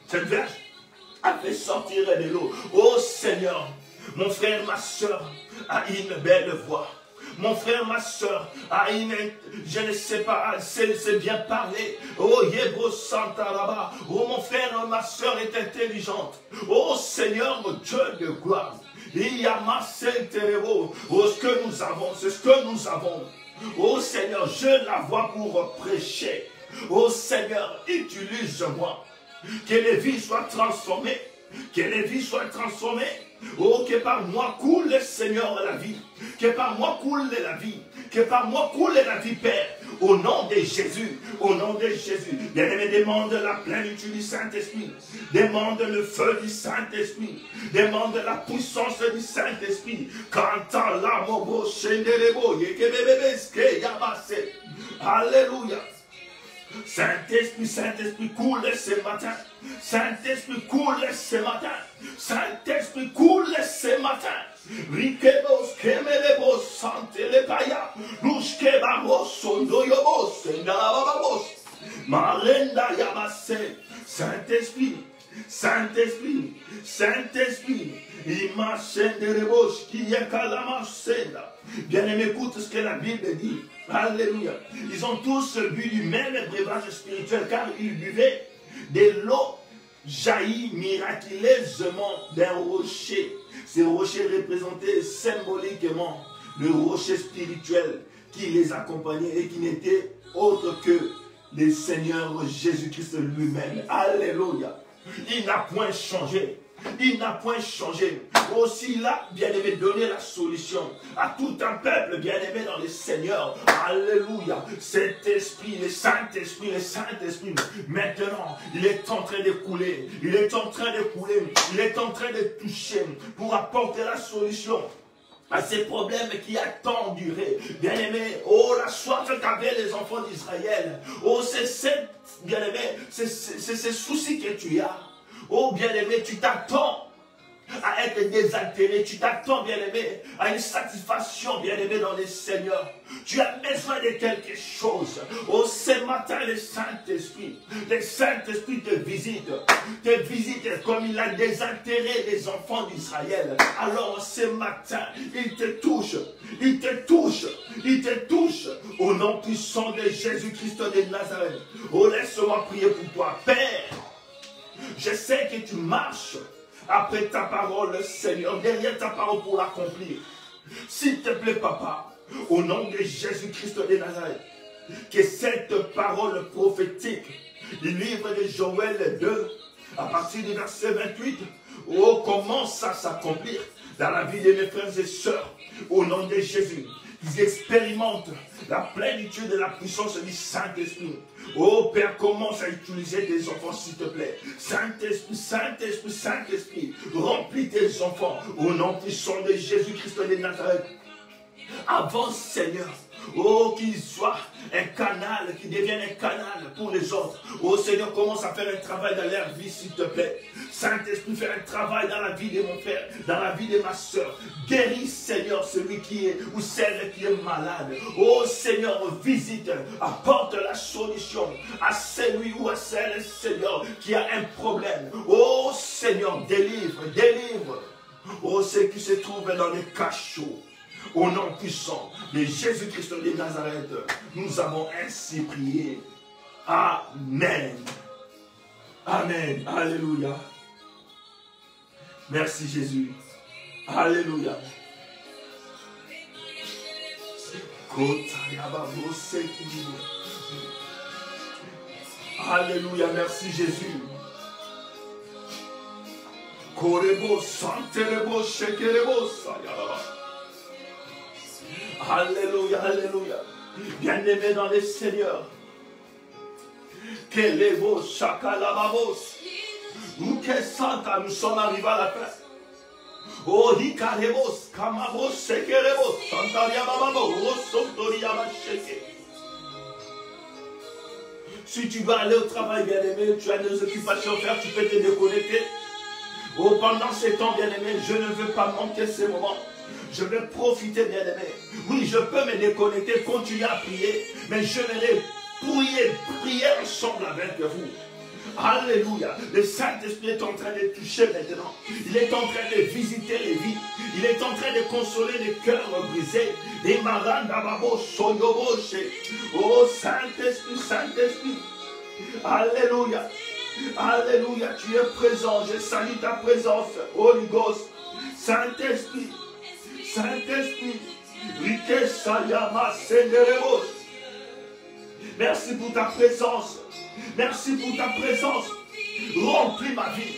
cette verge a fait sortir de l'eau. Oh Seigneur, mon frère, ma soeur a une belle voix. Mon frère, ma soeur, a une, je ne sais pas, c'est bien parlé. Oh, Yebo Santa là-bas. Oh, mon frère, ma soeur est intelligente. Oh, Seigneur, Dieu de gloire. Il y a ma Sainte-Révo. Oh, ce que nous avons, c'est ce que nous avons. Oh, Seigneur, je la vois pour prêcher. Oh, Seigneur, utilise-moi. Que les vies soient transformées. Que les vies soient transformées. Oh, que par moi coule, Seigneur, la vie. Que par moi coule la vie. Que par moi coule la vie, Père. Au nom de Jésus. Au nom de Jésus. Bien-aimé, demande la plénitude du Saint-Esprit. Demande le feu du Saint-Esprit. Demande la puissance du Saint-Esprit. Quand la mobo shendelebo yekebebebe yabase. Alléluia. Saint-Esprit, Saint-Esprit, coule ce matin. Saint-Esprit, coule ce matin. Saint-Esprit, coule ce matin. Rikebos, kemelebos, santelepaya. Lushkebamos, sondoyobos, senababos. Marenda yabase. Saint-Esprit, Saint-Esprit, Saint-Esprit. Imashenderebos, kiyekalamasenda. Bien-aimé, écoute ce que la Bible dit. Alléluia. Ils ont tous bu du même breuvage spirituel car ils buvaient de l'eau jaillie miraculeusement d'un rocher. Ce rocher représentait symboliquement le rocher spirituel qui les accompagnait et qui n'était autre que le Seigneur Jésus-Christ lui-même. Alléluia. Il n'a point changé. Il n'a point changé. Aussi là, bien-aimé, donner la solution à tout un peuple bien-aimé dans le Seigneur. Alléluia. Cet esprit, le Saint-Esprit, maintenant, il est en train de couler. Il est en train de couler. Il est en train de toucher pour apporter la solution à ces problèmes qui a tant duré. Bien-aimé, oh, la soif qu'avaient les enfants d'Israël. Oh, c'est bien-aimé, c'est ces soucis que tu as. Oh, bien-aimé, tu t'attends à être désaltéré. Tu t'attends, bien-aimé, à une satisfaction, bien-aimé, dans le Seigneur. Tu as besoin de quelque chose. Oh, ce matin, le Saint-Esprit te visite. Te visite comme il a désaltéré les enfants d'Israël. Alors, ce matin, il te touche. Il te touche. Il te touche. Au nom puissant de Jésus-Christ de Nazareth. Oh, laisse-moi prier pour toi. Père, je sais que tu marches après ta parole, Seigneur, derrière ta parole pour l'accomplir. S'il te plaît, Papa, au nom de Jésus-Christ de Nazareth, que cette parole prophétique du livre de Joël 2, à partir du verset 28, oh, commence à s'accomplir dans la vie de mes frères et sœurs, au nom de Jésus. Ils expérimentent la plénitude de la puissance du Saint-Esprit. Oh Père, commence à utiliser tes enfants, s'il te plaît. Saint-Esprit, Saint-Esprit, Saint-Esprit, remplis tes enfants au nom puissant de Jésus-Christ de Nazareth. Avance, Seigneur. Oh, qu'il soit un canal, qu'il devienne un canal pour les autres. Oh Seigneur, commence à faire un travail dans leur vie, s'il te plaît. Saint-Esprit, fais un travail dans la vie de mon frère, dans la vie de ma soeur. Guéris, Seigneur, celui qui est ou celle qui est malade. Oh Seigneur, visite, apporte la solution à celui ou à celle, Seigneur, qui a un problème. Oh Seigneur, délivre, délivre. Oh, ceux qui se trouvent dans les cachots. Au nom puissant de Jésus-Christ de Nazareth, nous avons ainsi prié. Amen. Amen. Alléluia. Merci Jésus. Alléluia. Alléluia. Merci Jésus. Alléluia, alléluia. Bien-aimés dans les Seigneurs. Kelebo Shakalababos. Nous sommes arrivés à la fin. Oh, Hikarebos, Kamabos, Sekerebos, Santaria Bababo, Rosotoria Macheke. Si tu vas aller au travail, bien-aimé, tu as des occupations à faire, tu peux te déconnecter. Oh, pendant ces temps, bien-aimé, je ne veux pas manquer ces moments. Je vais profiter, bien-aimé. Oui, je peux me déconnecter, continuer à prier, mais je vais prier ensemble avec vous. Alléluia. Le Saint-Esprit est en train de toucher maintenant. Il est en train de visiter les vies. Il est en train de consoler les cœurs brisés. Oh Saint-Esprit, Saint-Esprit. Alléluia. Alléluia. Tu es présent. Je salue ta présence. Holy Ghost. Saint-Esprit. Saint-Esprit. Merci pour ta présence. Merci pour ta présence. Remplis ma vie.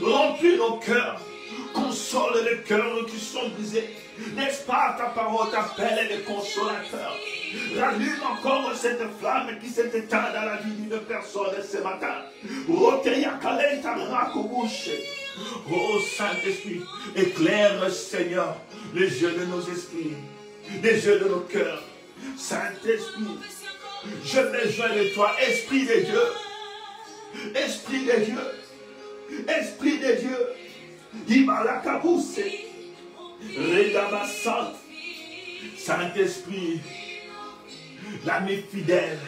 Remplis nos cœurs. Console les cœurs qui sont brisés. N'est-ce pas, ta parole t'appelle les consolateurs. Rallume encore cette flamme qui s'est éteinte dans la vie d'une personne ce matin. Oh Saint-Esprit, éclaire, Seigneur, les yeux de nos esprits, les yeux de nos cœurs. Saint-Esprit, je me joins de toi, Esprit de Dieu. Esprit de Dieu. Esprit de Dieu. Imalakabousse. Redabassante. Saint-Esprit, l'ami fidèle,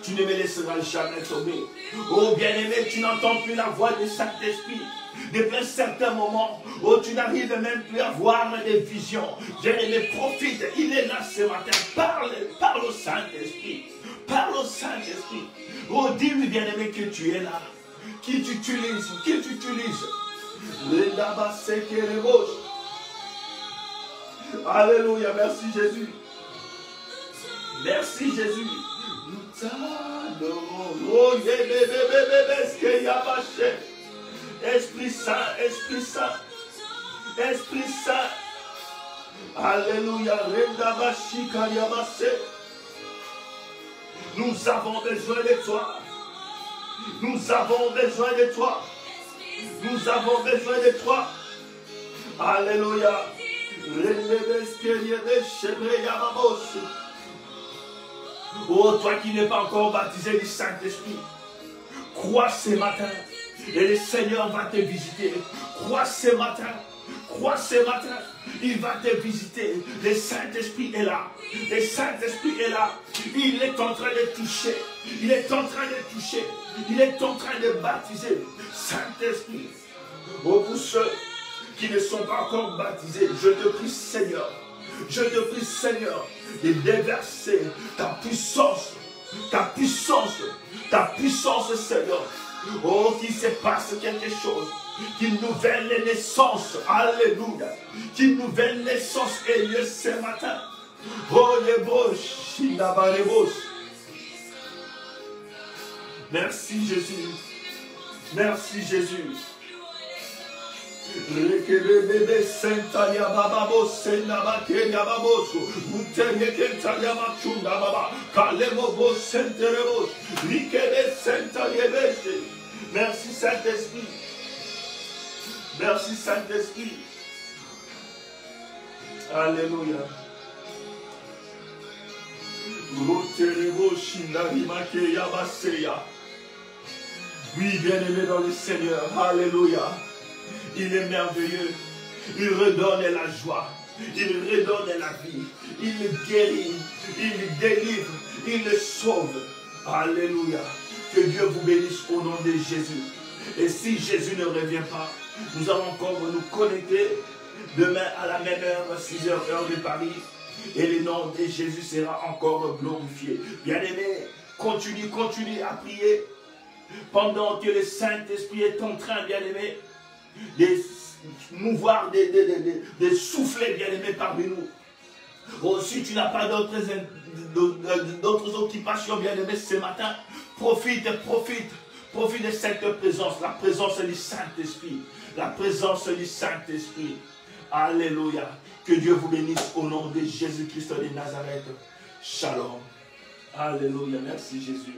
tu ne me laisseras jamais tomber. Oh bien-aimé, tu n'entends plus la voix de Saint-Esprit. Depuis un certain moment, oh, tu n'arrives même plus à voir des visions. Bien-aimé, profite, il est là ce matin. Parle au Saint-Esprit. Parle au Saint-Esprit. Oh, dis-lui, bien-aimé, que tu es là. Qui tu utilises. Alléluia, merci Jésus. Merci Jésus. Esprit Saint, Esprit Saint, Esprit Saint. Alléluia. Nous avons besoin de toi. Nous avons besoin de toi. Nous avons besoin de toi. Alléluia. Oh, toi qui n'es pas encore baptisé du Saint-Esprit, crois ce matin et le Seigneur va te visiter. Crois ce matin. Crois ce matin, il va te visiter. Le Saint-Esprit est là. Le Saint-Esprit est là. Il est en train de toucher. Il est en train de toucher. Il est en train de baptiser. Saint-Esprit, oh, pour ceux qui ne sont pas encore baptisés, je te prie, Seigneur. Je te prie, Seigneur, de déverser ta puissance. Ta puissance. Ta puissance, Seigneur. Oh, qu'il se passe quelque chose. Qu'une nouvelle naissance, alléluia, qu'une nouvelle naissance ait lieu ce matin. Oh, les boches, merci Jésus, merci Jésus. Merci Saint-Esprit. Merci Saint-Esprit. Alléluia. Oui, bien-aimé dans le Seigneur. Alléluia. Il est merveilleux. Il redonne la joie. Il redonne la vie. Il guérit. Il délivre. Il sauve. Alléluia. Que Dieu vous bénisse au nom de Jésus. Et si Jésus ne revient pas, nous allons encore nous connecter demain à la même heure, 6h, heure de Paris. Et le nom de Jésus sera encore glorifié. Bien-aimé, continue à prier. Pendant que le Saint-Esprit est en train, bien-aimé, de mouvoir, de souffler, bien-aimé, parmi nous. Oh, si tu n'as pas d'autres occupations, bien-aimé, ce matin, profite de cette présence, la présence du Saint-Esprit. La présence du Saint-Esprit. Alléluia. Que Dieu vous bénisse au nom de Jésus-Christ de Nazareth. Shalom. Alléluia. Merci Jésus.